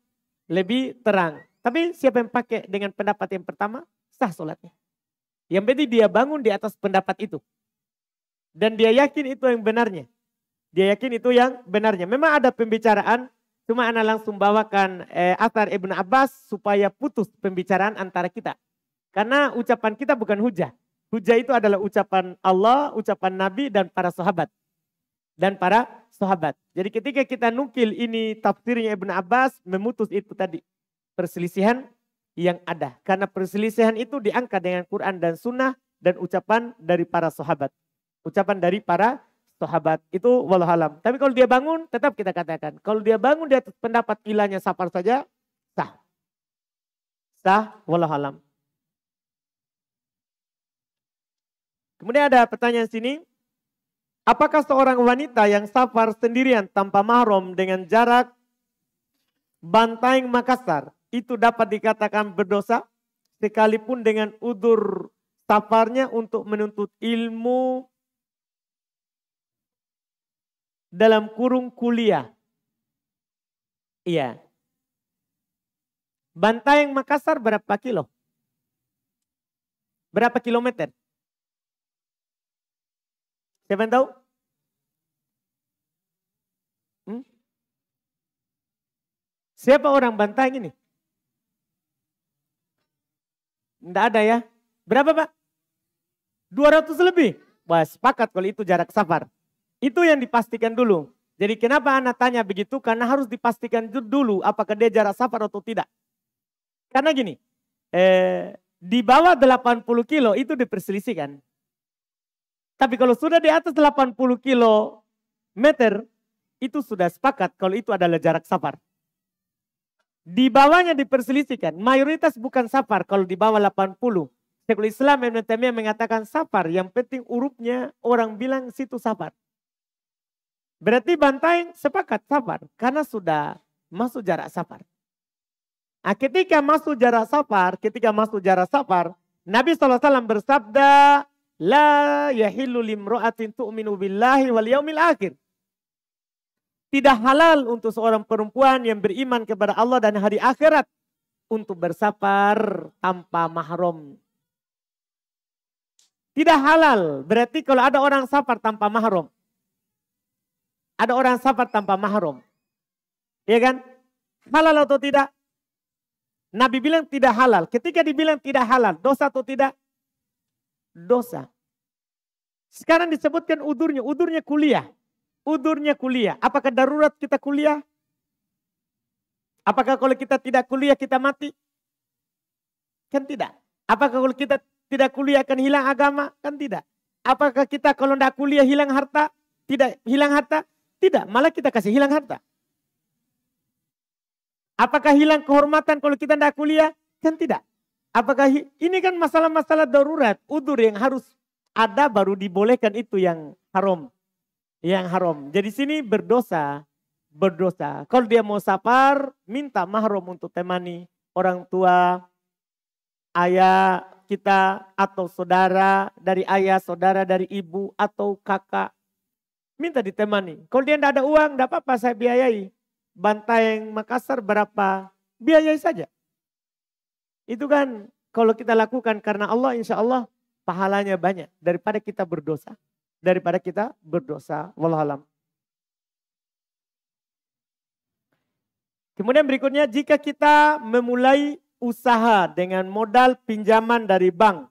Lebih terang. Tapi siapa yang pakai dengan pendapat yang pertama? Sah sholatnya. Yang penting dia bangun di atas pendapat itu. Dan dia yakin itu yang benarnya. Dia yakin itu yang benarnya. Memang ada pembicaraan. Cuma Ana langsung bawakan athar Ibnu Abbas supaya putus pembicaraan antara kita. Karena ucapan kita bukan hujah. Hujah itu adalah ucapan Allah, ucapan Nabi dan para sahabat. Jadi ketika kita nukil ini tafsirnya Ibnu Abbas, memutus itu tadi. Perselisihan yang ada. Karena perselisihan itu diangkat dengan Quran dan Sunnah dan ucapan dari para sahabat. Ucapan dari para sahabat. Itu wallahualam. Tapi kalau dia bangun, tetap kita katakan. Kalau dia bangun di atas pendapat ilahnya safar saja, sah. Sah, wallahualam. Kemudian ada pertanyaan sini. Apakah seorang wanita yang safar sendirian tanpa mahram dengan jarak Bantaeng Makassar itu dapat dikatakan berdosa sekalipun dengan udzur safarnya untuk menuntut ilmu dalam kurung kuliah? Iya. Bantaeng Makassar berapa kilo? Berapa kilometer? Siapa yang tahu? Siapa orang Bantaeng ini? Tidak ada ya. Berapa Pak? 200 lebih. Wah sepakat kalau itu jarak safar. Itu yang dipastikan dulu. Jadi kenapa Anda tanya begitu? Karena harus dipastikan dulu apakah dia jarak safar atau tidak. Karena gini, di bawah 80 kilo itu diperselisihkan. Tapi kalau sudah di atas 80 kilometer, itu sudah sepakat kalau itu adalah jarak safar. Di bawahnya diperselisihkan, mayoritas bukan safar kalau di bawah 80. Syekhul Islam Ibnu Taimiyah mengatakan safar, yang penting hurufnya orang bilang situ safar. Berarti Bantaeng sepakat safar, karena sudah masuk jarak safar. Nah, ketika masuk jarak safar, Nabi SAW bersabda, La yahillu limro'atin tu'minu billahi wal yaumil akhir. Tidak halal untuk seorang perempuan yang beriman kepada Allah dan hari akhirat untuk bersafar tanpa mahram. Tidak halal, berarti kalau ada orang safar tanpa mahram. Ada orang safar tanpa mahram. Iya kan? Halal atau tidak? Nabi bilang tidak halal. Ketika dibilang tidak halal, dosa atau tidak? Dosa. Sekarang disebutkan udurnya kuliah. Udurnya kuliah. Apakah darurat kita kuliah? Apakah kalau kita tidak kuliah kita mati? Kan tidak. Apakah kalau kita tidak kuliah akan hilang agama? Kan tidak. Apakah kita kalau tidak kuliah hilang harta? Tidak hilang harta? Tidak, malah kita kasih hilang harta. Apakah hilang kehormatan kalau kita tidak kuliah? Kan tidak. Apakah ini kan masalah-masalah darurat, udur yang harus ada baru dibolehkan itu yang haram. Yang haram. Jadi sini berdosa. Kalau dia mau safar, minta mahram untuk temani orang tua, ayah kita atau saudara dari ayah, saudara dari ibu atau kakak. Minta ditemani. Kalau dia tidak ada uang, tidak apa-apa saya biayai. Banteng Makassar berapa? Biayai saja. Itu kan kalau kita lakukan karena Allah, insya Allah pahalanya banyak. Daripada kita berdosa. Wallahualam. Kemudian berikutnya, jika kita memulai usaha dengan modal pinjaman dari bank,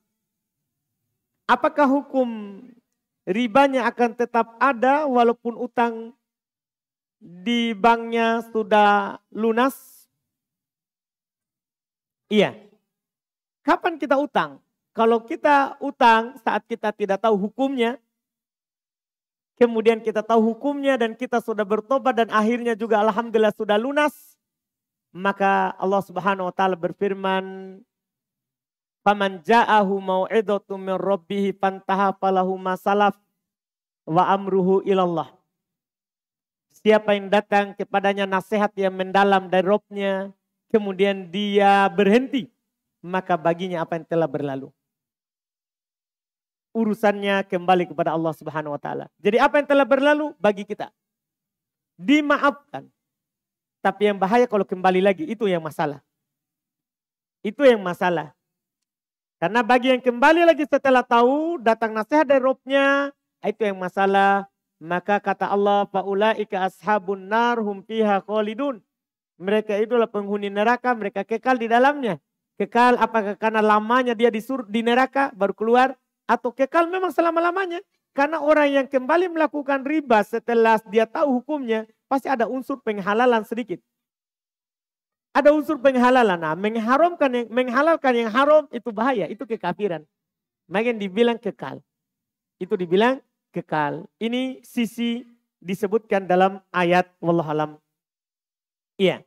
apakah hukum ribanya akan tetap ada walaupun utang di banknya sudah lunas? Iya. Kapan kita utang? Kalau kita utang saat kita tidak tahu hukumnya, kemudian kita tahu hukumnya dan kita sudah bertobat dan akhirnya juga alhamdulillah sudah lunas, maka Allah Subhanahu wa taala berfirman, "Faman ja'ahu mau'izatun min rabbih fantaha falahu ma salaf wa amruhu ilallah." Siapa yang datang kepadanya nasihat yang mendalam dari Rabb-nya, kemudian dia berhenti, maka baginya apa yang telah berlalu. Urusannya kembali kepada Allah Subhanahu wa taala. Jadi apa yang telah berlalu bagi kita dimaafkan. Tapi yang bahaya kalau kembali lagi, itu yang masalah. Itu yang masalah. Karena bagi yang kembali lagi setelah tahu, datang nasihat dari Rabb-nya, itu yang masalah. Maka kata Allah, faulaika ashabun nar hum fiha khalidun. Mereka itulah penghuni neraka, mereka kekal di dalamnya. Kekal apakah karena lamanya dia di neraka baru keluar, atau kekal memang selama-lamanya. Karena orang yang kembali melakukan riba setelah dia tahu hukumnya, pasti ada unsur penghalalan sedikit. Ada unsur penghalalan. Nah, menghalalkan yang haram itu bahaya, itu kekafiran. Makanya dibilang kekal. Itu dibilang kekal. Ini sisi disebutkan dalam ayat wallahualam. Iya.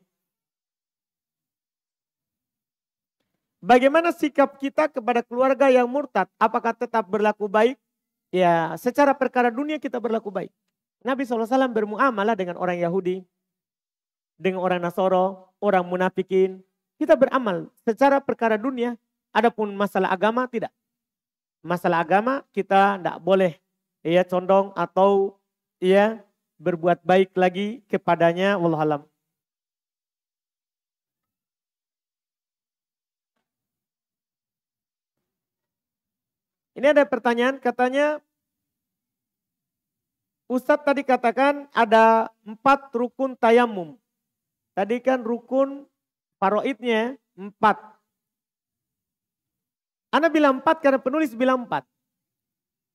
Bagaimana sikap kita kepada keluarga yang murtad? Apakah tetap berlaku baik? Ya, secara perkara dunia kita berlaku baik. Nabi SAW bermuamalah dengan orang Yahudi, dengan orang Nasoro, orang munafikin. Kita beramal secara perkara dunia. Adapun masalah agama tidak. Masalah agama kita tidak boleh ya condong atau ya berbuat baik lagi kepadanya, wallahualam. Ini ada pertanyaan, katanya Ustadz tadi katakan ada 4 rukun tayamum. Tadi kan rukun faraidnya 4. Ana bilang 4 karena penulis bilang 4.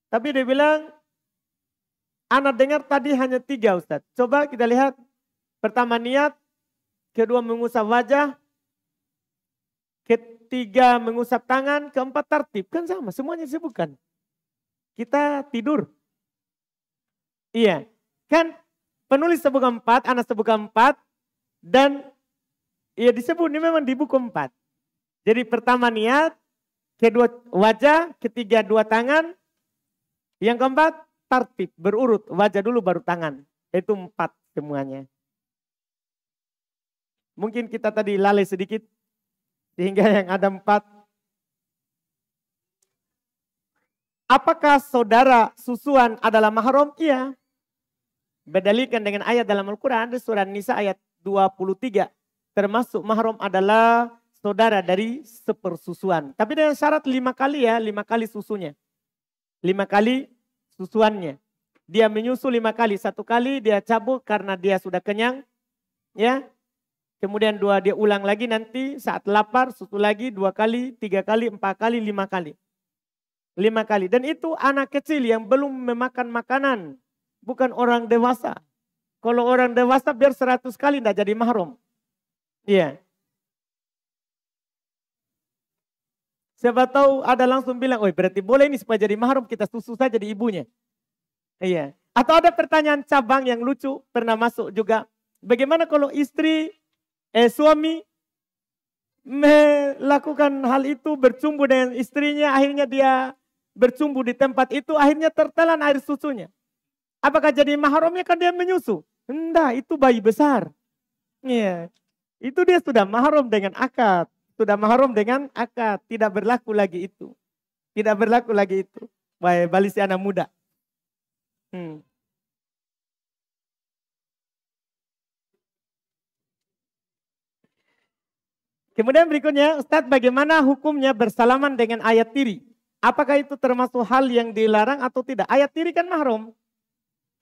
Tapi dia bilang, Ana dengar tadi hanya 3 Ustadz. Coba kita lihat. Pertama niat, kedua mengusap wajah, ketiga mengusap tangan, keempat tertib. Kan sama, semuanya disebutkan. Kita tidur. Iya, kan penulis sebutkan 4, Ana sebutkan 4. Dan ya disebut ini memang di buku 4. Jadi pertama niat, kedua wajah, ketiga 2 tangan. Yang keempat tertib, berurut. Wajah dulu baru tangan. Itu 4 semuanya. Mungkin kita tadi lalai sedikit. Sehingga yang ada 4. Apakah saudara susuan adalah mahram? Iya. Berdalilkan dengan ayat dalam Al-Quran. Ada surah Nisa ayat 23. Termasuk mahram adalah saudara dari sepersusuan. Tapi dengan syarat 5 kali ya. 5 kali susunya. 5 kali susuannya. Dia menyusu 5 kali. 1 kali dia cabut karena dia sudah kenyang. Ya. Kemudian 2 dia ulang lagi nanti saat lapar. Susu lagi 2 kali, 3 kali, 4 kali, 5 kali. 5 kali. Dan itu anak kecil yang belum memakan makanan. Bukan orang dewasa. Kalau orang dewasa biar 100 kali tidak jadi mahram. Iya. Siapa tahu ada langsung bilang, oh berarti boleh ini supaya jadi mahram kita susu saja di ibunya. Iya. Atau ada pertanyaan cabang yang lucu pernah masuk juga. Bagaimana kalau suami melakukan hal itu bercumbu dengan istrinya, akhirnya dia bercumbu di tempat itu, akhirnya tertelan air susunya. Apakah jadi mahramnya kan dia menyusu? Enggak, itu bayi besar. Iya. Itu dia sudah mahram dengan akad. Sudah mahram dengan akad. Tidak berlaku lagi itu. Tidak berlaku lagi itu. Baik, balisi anak muda. Kemudian berikutnya, Ustadz, bagaimana hukumnya bersalaman dengan ayat tiri? Apakah itu termasuk hal yang dilarang atau tidak? Ayat tiri kan mahram.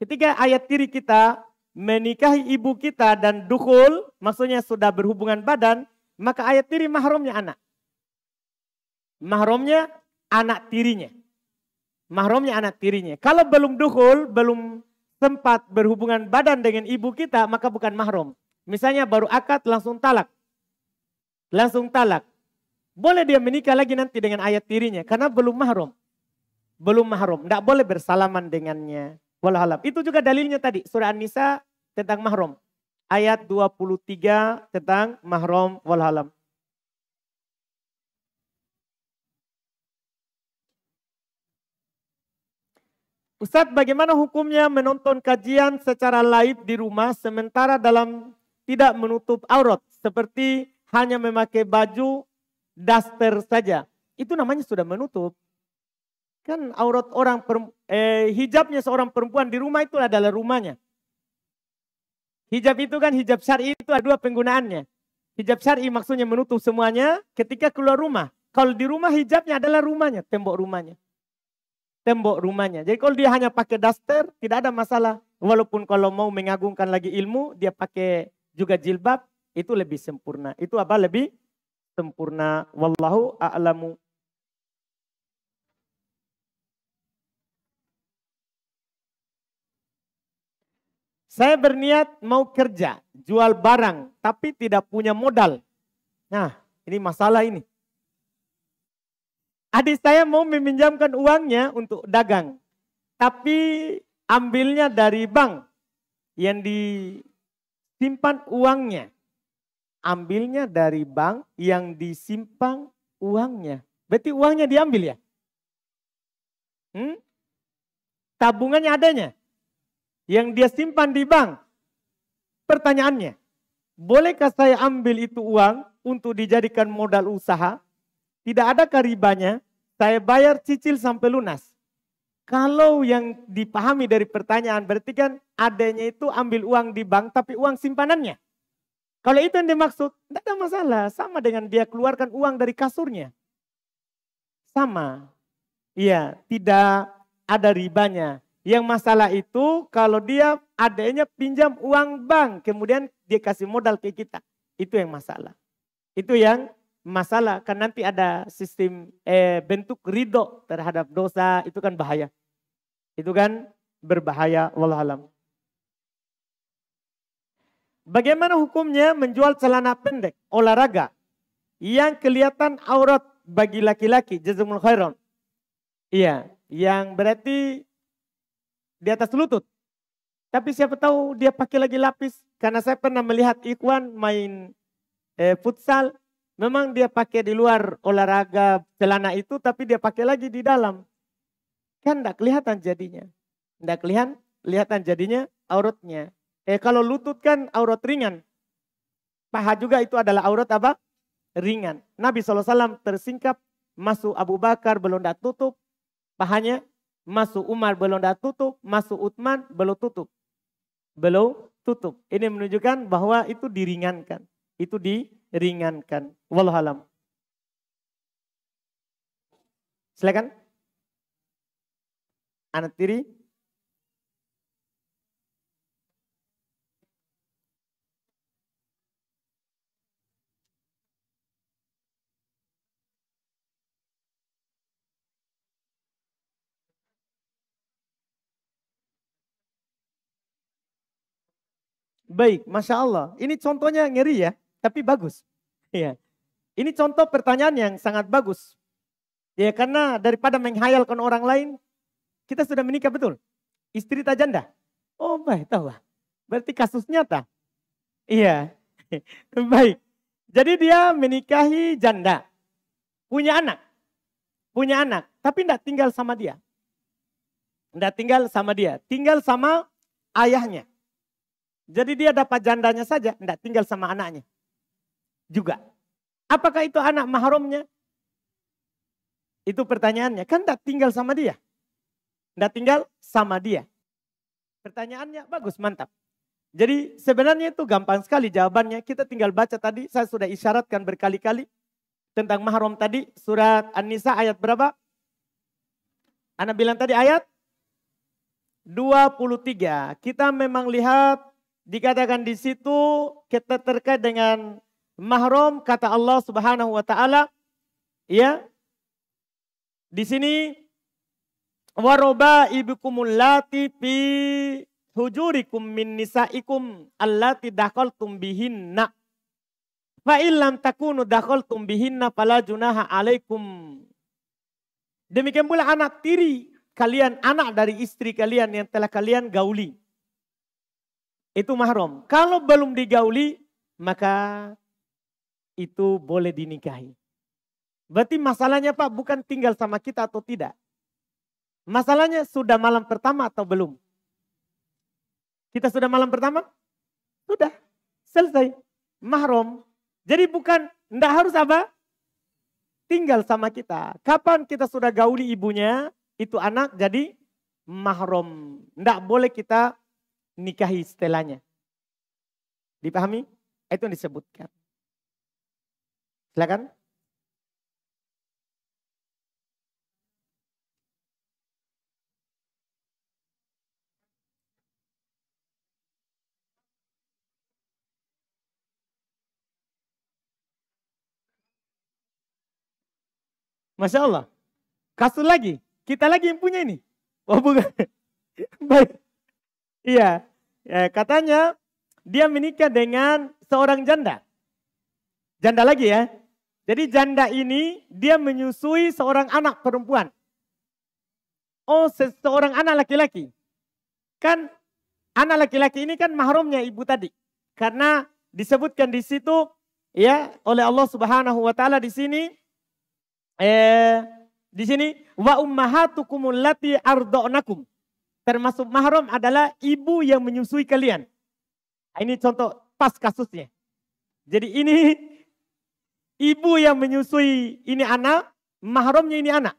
Ketika ayat tiri kita menikahi ibu kita dan dukhul, maksudnya sudah berhubungan badan, maka ayat tiri mahramnya anak. Mahramnya anak tirinya. Mahramnya anak tirinya. Kalau belum dukhul, belum sempat berhubungan badan dengan ibu kita, maka bukan mahram. Misalnya baru akad langsung talak. Langsung talak. Boleh dia menikah lagi nanti dengan ayat tirinya. Karena belum mahram. Belum mahram. Tidak boleh bersalaman dengannya. Wallahualam. Itu juga dalilnya tadi. Surah An-Nisa tentang mahram. Ayat 23 tentang mahram. Wallahualam. Ustadz, bagaimana hukumnya menonton kajian secara live di rumah sementara dalam tidak menutup aurat. Seperti hanya memakai baju daster saja. Itu namanya sudah menutup. Kan aurat orang, hijabnya seorang perempuan di rumah itu adalah rumahnya. Hijab itu kan hijab syar'i itu ada dua penggunaannya. Hijab syar'i maksudnya menutup semuanya ketika keluar rumah. Kalau di rumah hijabnya adalah rumahnya, tembok rumahnya. Tembok rumahnya. Jadi kalau dia hanya pakai daster tidak ada masalah. Walaupun kalau mau mengagungkan lagi ilmu dia pakai juga jilbab. Itu lebih sempurna. Itu apa lebih sempurna? Wallahu a'lamu. Saya berniat mau kerja, jual barang, tapi tidak punya modal. Nah, ini masalah ini. Adik saya mau meminjamkan uangnya untuk dagang. Tapi ambilnya dari bank yang disimpan uangnya. Ambilnya dari bank yang disimpan uangnya. Berarti uangnya diambil ya? Tabungannya adanya. Yang dia simpan di bank. Pertanyaannya, bolehkah saya ambil itu uang untuk dijadikan modal usaha? Tidak ada ribanya, saya bayar cicil sampai lunas. Kalau yang dipahami dari pertanyaan berarti kan adanya itu ambil uang di bank tapi uang simpanannya. Kalau itu yang dimaksud, tidak ada masalah. Sama dengan dia keluarkan uang dari kasurnya. Sama. Iya, tidak ada ribanya. Yang masalah itu kalau dia adanya pinjam uang bank, kemudian dia kasih modal ke kita. Itu yang masalah. Itu yang masalah. Kan nanti ada sistem bentuk ridho terhadap dosa, itu kan bahaya. Itu kan berbahaya, wallahualam. Bagaimana hukumnya menjual celana pendek olahraga yang kelihatan aurat bagi laki-laki? Jazakumullah khairan. Iya, yang berarti di atas lutut. Tapi siapa tahu dia pakai lagi lapis. Karena saya pernah melihat Ikhwan main futsal. Memang dia pakai di luar olahraga celana itu, tapi dia pakai lagi di dalam. Kan tidak kelihatan jadinya. Tidak kelihatan jadinya auratnya. Kalau lutut kan aurat ringan. Paha juga itu adalah aurat apa? Ringan. Nabi SAW tersingkap, masuk Abu Bakar belum dah tutup pahanya, masuk Umar belum dah tutup, masuk Utsman belum tutup. Belum tutup. Ini menunjukkan bahwa itu diringankan. Itu diringankan. Wallahualam. Silakan. Anak tiri. Baik, Masya Allah. Ini contohnya ngeri ya, tapi bagus. Ya. Ini contoh pertanyaan yang sangat bagus. Ya karena daripada menghayalkan orang lain, kita sudah menikah betul. Istri tak janda. Oh baik, tahu. Berarti kasus nyata. Iya, baik. Jadi dia menikahi janda. Punya anak. Tapi tidak tinggal sama dia. Tinggal sama ayahnya. Jadi dia dapat jandanya saja, tidak tinggal sama anaknya. Juga. Apakah itu anak mahramnya? Itu pertanyaannya. Kan tidak tinggal sama dia. Pertanyaannya bagus, mantap. Jadi sebenarnya itu gampang sekali jawabannya. Kita tinggal baca tadi, saya sudah isyaratkan berkali-kali. Tentang mahram tadi, surat An-Nisa ayat berapa? Ana bilang tadi ayat 23. Kita memang lihat dikatakan di situ kita terkait dengan mahram kata Allah Subhanahu wa taala, ya. Di sini waroba ibukumul lati fi hujurikum min nisaikum allati dakhaltum bihinna fa illam takunu dakhaltum bihinna fala junaha alaikum. Demikian pula anak tiri kalian, anak dari istri kalian yang telah kalian gauli. Itu mahram. Kalau belum digauli, maka itu boleh dinikahi. Berarti masalahnya Pak bukan tinggal sama kita atau tidak. Masalahnya sudah malam pertama atau belum. Kita sudah malam pertama? Sudah. Selesai. Mahram. Jadi bukan, enggak harus apa? Tinggal sama kita. Kapan kita sudah gauli ibunya, itu anak jadi mahram. Enggak boleh kita nikahi setelahnya. Dipahami? Itu yang disebutkan. Silakan. Masya Allah. Kasus lagi. Kita lagi yang punya ini. Oh bukan. Baik. Iya. Ya, katanya dia menikah dengan seorang janda. Janda lagi ya. Jadi janda ini dia menyusui seorang anak perempuan. Oh seorang anak laki-laki. Kan anak laki-laki ini kan mahramnya ibu tadi. Karena disebutkan di situ ya oleh Allah Subhanahu wa taala di sini wa ummahatukumul lati arda'nakum. Termasuk mahram adalah ibu yang menyusui kalian. Ini contoh pas kasusnya. Jadi ini ibu yang menyusui ini anak, mahramnya ini anak.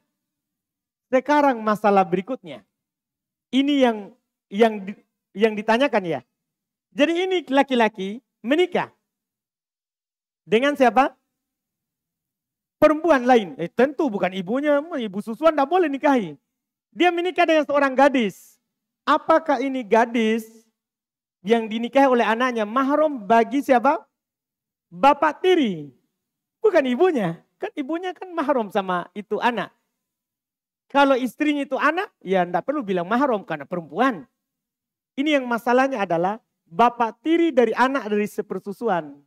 Sekarang masalah berikutnya. Ini yang ditanyakan ya. Jadi ini laki-laki menikah. Dengan siapa? Perempuan lain. Tentu bukan ibunya, ibu susuan tidak boleh nikahi. Dia menikah dengan seorang gadis. Apakah ini gadis yang dinikahi oleh anaknya mahram bagi siapa? Bapak tiri. Bukan ibunya. Kan ibunya kan mahram sama itu anak. Kalau istrinya itu anak, ya tidak perlu bilang mahram karena perempuan. Ini yang masalahnya adalah bapak tiri dari anak dari sepersusuan.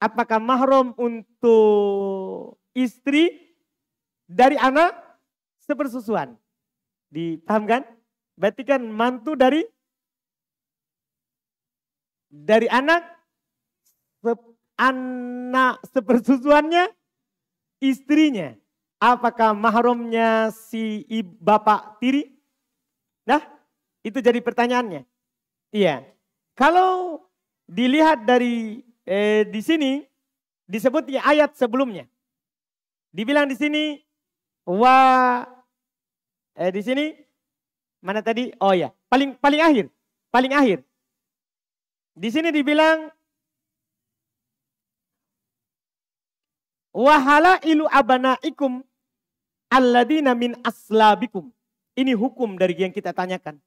Apakah mahram untuk istri dari anak sepersusuan? Dipahamkan? Berarti kan mantu dari anak sepersusuannya istrinya. Apakah mahramnya si bapak tiri? Nah, itu jadi pertanyaannya. Iya. Kalau dilihat dari di sini disebut di ayat sebelumnya. Dibilang di sini di sini mana tadi? Oh ya, paling akhir. Di sini dibilang wahalailu abanaikum alladina min aslabikum. Ini hukum dari yang kita tanyakan.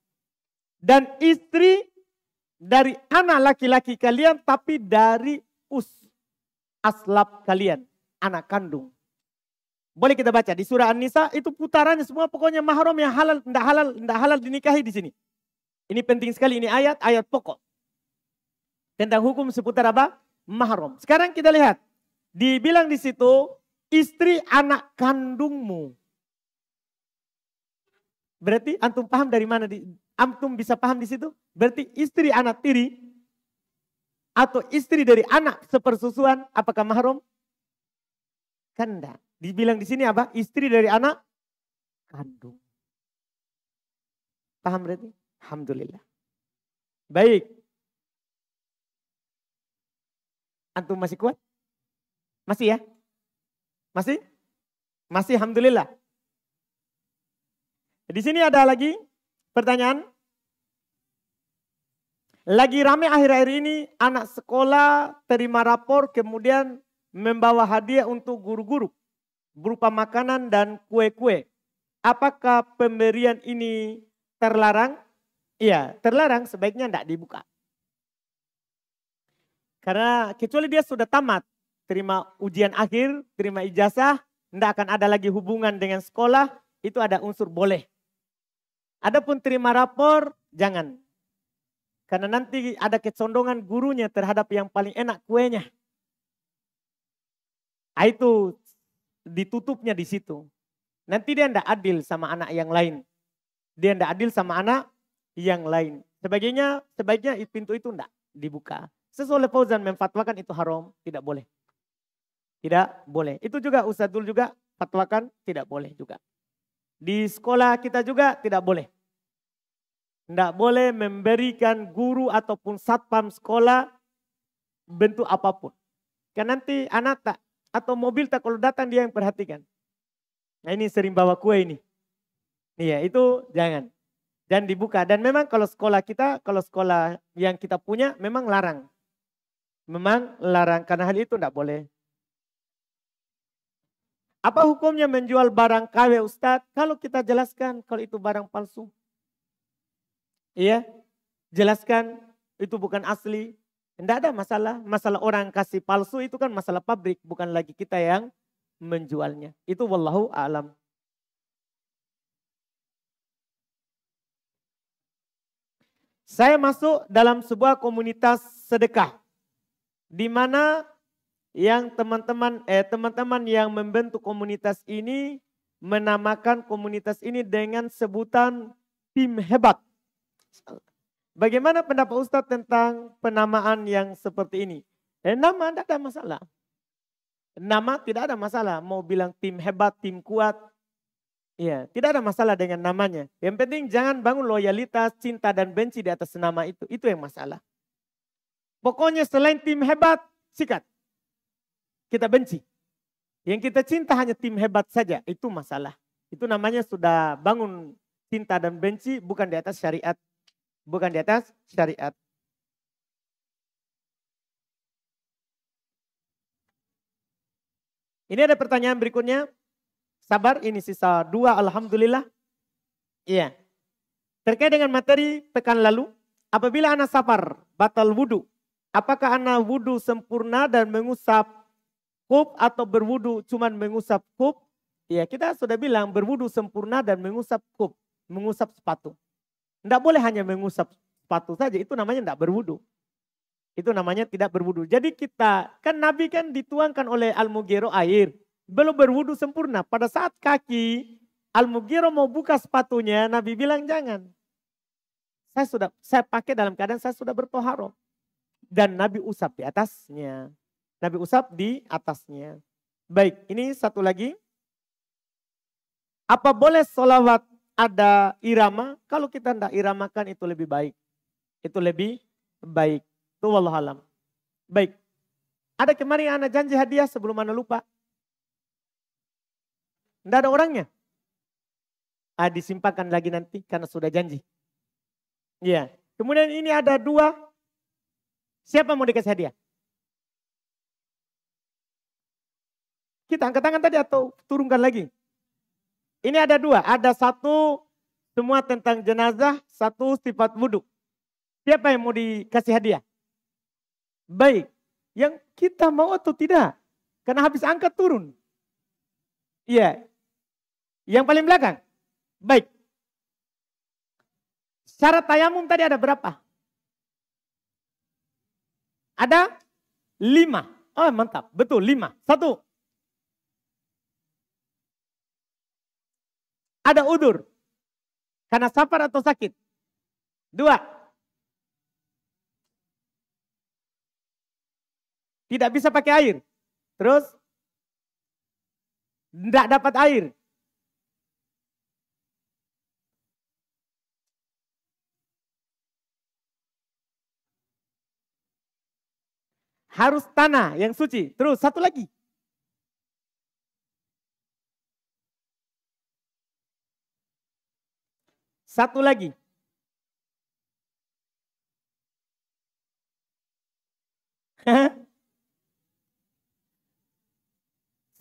Dan istri dari anak laki-laki kalian tapi dari aslab kalian, anak kandung. Boleh kita baca di surah An-Nisa itu putarannya semua pokoknya mahram yang halal, tidak halal dinikahi di sini. Ini penting sekali, ini ayat pokok. Tentang hukum seputar apa? Mahram. Sekarang kita lihat. Dibilang di situ istri anak kandungmu. Berarti antum paham dari mana? Antum bisa paham di situ? Berarti istri anak tiri atau istri dari anak sepersusuan, apakah mahram? Kan enggak. Dibilang di sini apa? Istri dari anak kandung. Paham berarti? Alhamdulillah. Baik. Antum masih kuat? Masih ya? Masih? Masih, alhamdulillah. Di sini ada lagi pertanyaan. Lagi rame akhir-akhir ini anak sekolah terima rapor kemudian membawa hadiah untuk guru-guru berupa makanan dan kue-kue. Apakah pemberian ini terlarang? Iya, terlarang, sebaiknya tidak dibuka. Karena kecuali dia sudah tamat, terima ujian akhir, terima ijazah, tidak akan ada lagi hubungan dengan sekolah, itu ada unsur boleh. Adapun terima rapor, jangan. Karena nanti ada kecondongan gurunya terhadap yang paling enak kuenya. Itu ditutupnya di situ. Nanti dia tidak adil sama anak yang lain. Dia tidak adil sama anak yang lain. Sebaiknya pintu itu tidak dibuka. Sesuai Fauzan memfatwakan itu haram, tidak boleh. Tidak boleh. Itu juga Ustadzul juga fatwakan tidak boleh juga. Di sekolah kita juga tidak boleh. Tidak boleh memberikan guru ataupun satpam sekolah bentuk apapun. Karena nanti anak tak atau mobil tak kalau datang dia yang perhatikan. Nah ini sering bawa kue ini. Iya itu jangan. Dan dibuka. Dan memang kalau sekolah kita, kalau sekolah yang kita punya memang larang. Memang larang karena hal itu tidak boleh. Apa hukumnya menjual barang KW Ustadz? Kalau kita jelaskan kalau itu barang palsu. Iya, jelaskan itu bukan asli. Tidak ada masalah. Masalah orang kasih palsu itu kan masalah pabrik. Bukan lagi kita yang menjualnya. Itu wallahu a'lam. Saya masuk dalam sebuah komunitas sedekah. Di mana yang teman-teman yang membentuk komunitas ini menamakan komunitas ini dengan sebutan tim hebat. Bagaimana pendapat Ustadz tentang penamaan yang seperti ini? Nama tidak ada masalah. Nama tidak ada masalah. Mau bilang tim hebat, tim kuat. Ya, tidak ada masalah dengan namanya. Yang penting jangan bangun loyalitas, cinta dan benci di atas nama itu. Itu yang masalah. Pokoknya selain tim hebat, sikat. Kita benci. Yang kita cinta hanya tim hebat saja. Itu masalah. Itu namanya sudah bangun cinta dan benci bukan di atas syariat. Bukan di atas syariat. Ini ada pertanyaan berikutnya. Sabar, ini sisa 2, alhamdulillah. Iya. Terkait dengan materi pekan lalu, apabila anak safar batal wudu, apakah anak wudu sempurna dan mengusap kup atau berwudu cuman mengusap kup? Ya, kita sudah bilang berwudu sempurna dan mengusap kup, mengusap sepatu. Tidak boleh hanya mengusap sepatu saja, itu namanya tidak berwudu. Itu namanya tidak berwudu. Jadi kita, kan Nabi kan dituangkan oleh Al-Mughirah air. Belum berwudu sempurna. Pada saat kaki Al-Mughirah mau buka sepatunya, Nabi bilang jangan. Saya pakai dalam keadaan saya sudah bertoharoh. Dan Nabi usap di atasnya. Nabi usap di atasnya. Baik, ini satu lagi. Apa boleh sholawat ada irama? Kalau kita tidak iramakan itu lebih baik. Itu lebih baik. Itu wallahualam. Baik. Ada kemarin anak janji hadiah sebelum anak lupa. Tidak ada orangnya. Disimpankan lagi nanti karena sudah janji. Iya. Kemudian ini ada 2. Siapa mau dikasih hadiah? Kita angkat tangan tadi atau turunkan lagi? Ini ada 2. Ada 1 semua tentang jenazah, 1 sifat wudhu. Siapa yang mau dikasih hadiah? Baik. Yang kita mau atau tidak? Karena habis angkat turun. Iya. Yang paling belakang. Baik. Syarat tayamum tadi ada berapa? Ada 5. Oh mantap. Betul 5. 1. ada udur. Karena safar atau sakit. 2. Tidak bisa pakai air. Terus tidak dapat air. Harus tanah yang suci. Terus satu lagi. Satu lagi.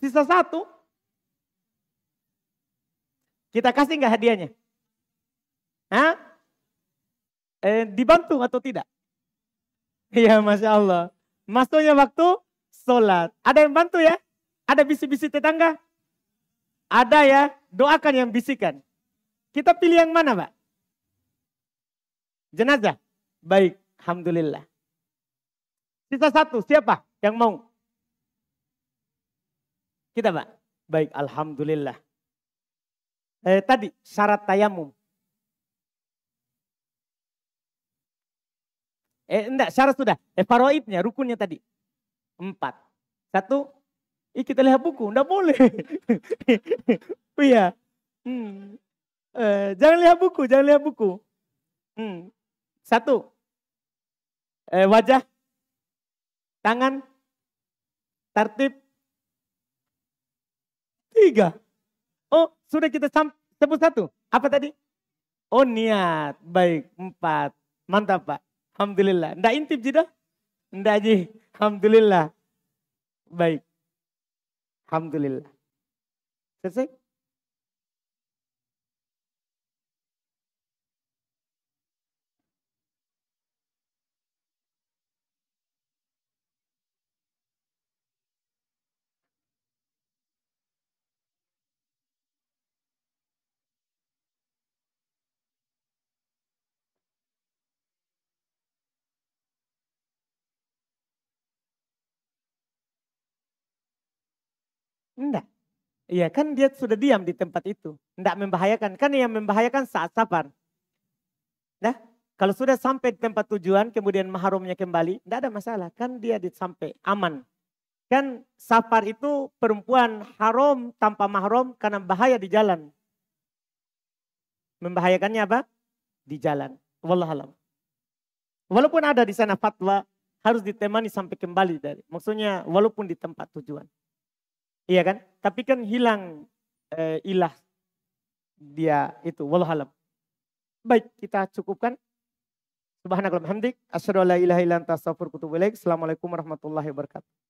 Sisa satu. Kita kasih nggak hadiahnya? Hah? Dibantu atau tidak? Iya, Masya Allah. Masuknya waktu sholat. Ada yang bantu ya? Ada bisi-bisi tetangga? Ada ya? Doakan yang bisikan. Kita pilih yang mana, Pak? Jenazah? Baik, alhamdulillah. Sisa satu, siapa yang mau? Kita, Pak? Baik, alhamdulillah. Tadi syarat tayamum. Enggak, syarat sudah. Faraidnya, rukunnya tadi. 4. 1, kita lihat buku, enggak boleh. Iya. Jangan lihat buku, jangan lihat buku. 1. Wajah, tangan, tertib. 3. Oh, sudah kita sebut 1. Apa tadi? Oh, niat. Baik, 4. Mantap, Pak. Alhamdulillah. Nggak intip tidak? Nggak, Ji. Alhamdulillah. Baik. Alhamdulillah. Selesai? Enggak. Iya kan dia sudah diam di tempat itu. Enggak membahayakan. Kan yang membahayakan saat safar. Nah, kalau sudah sampai di tempat tujuan kemudian mahramnya kembali, enggak ada masalah. Kan dia sampai aman. Kan safar itu perempuan haram tanpa mahram karena bahaya di jalan. Membahayakannya apa? Di jalan. Wallahualam. Walaupun ada di sana fatwa harus ditemani sampai kembali dari. Maksudnya walaupun di tempat tujuan. Iya kan? Tapi kan hilang ilah dia itu. Wallahualam. Baik, kita cukupkan. Subhanakallahumma hamdik. Asyhadu an la ilaha illa anta astaghfiruka wa atubu ilaik. Assalamualaikum warahmatullahi wabarakatuh.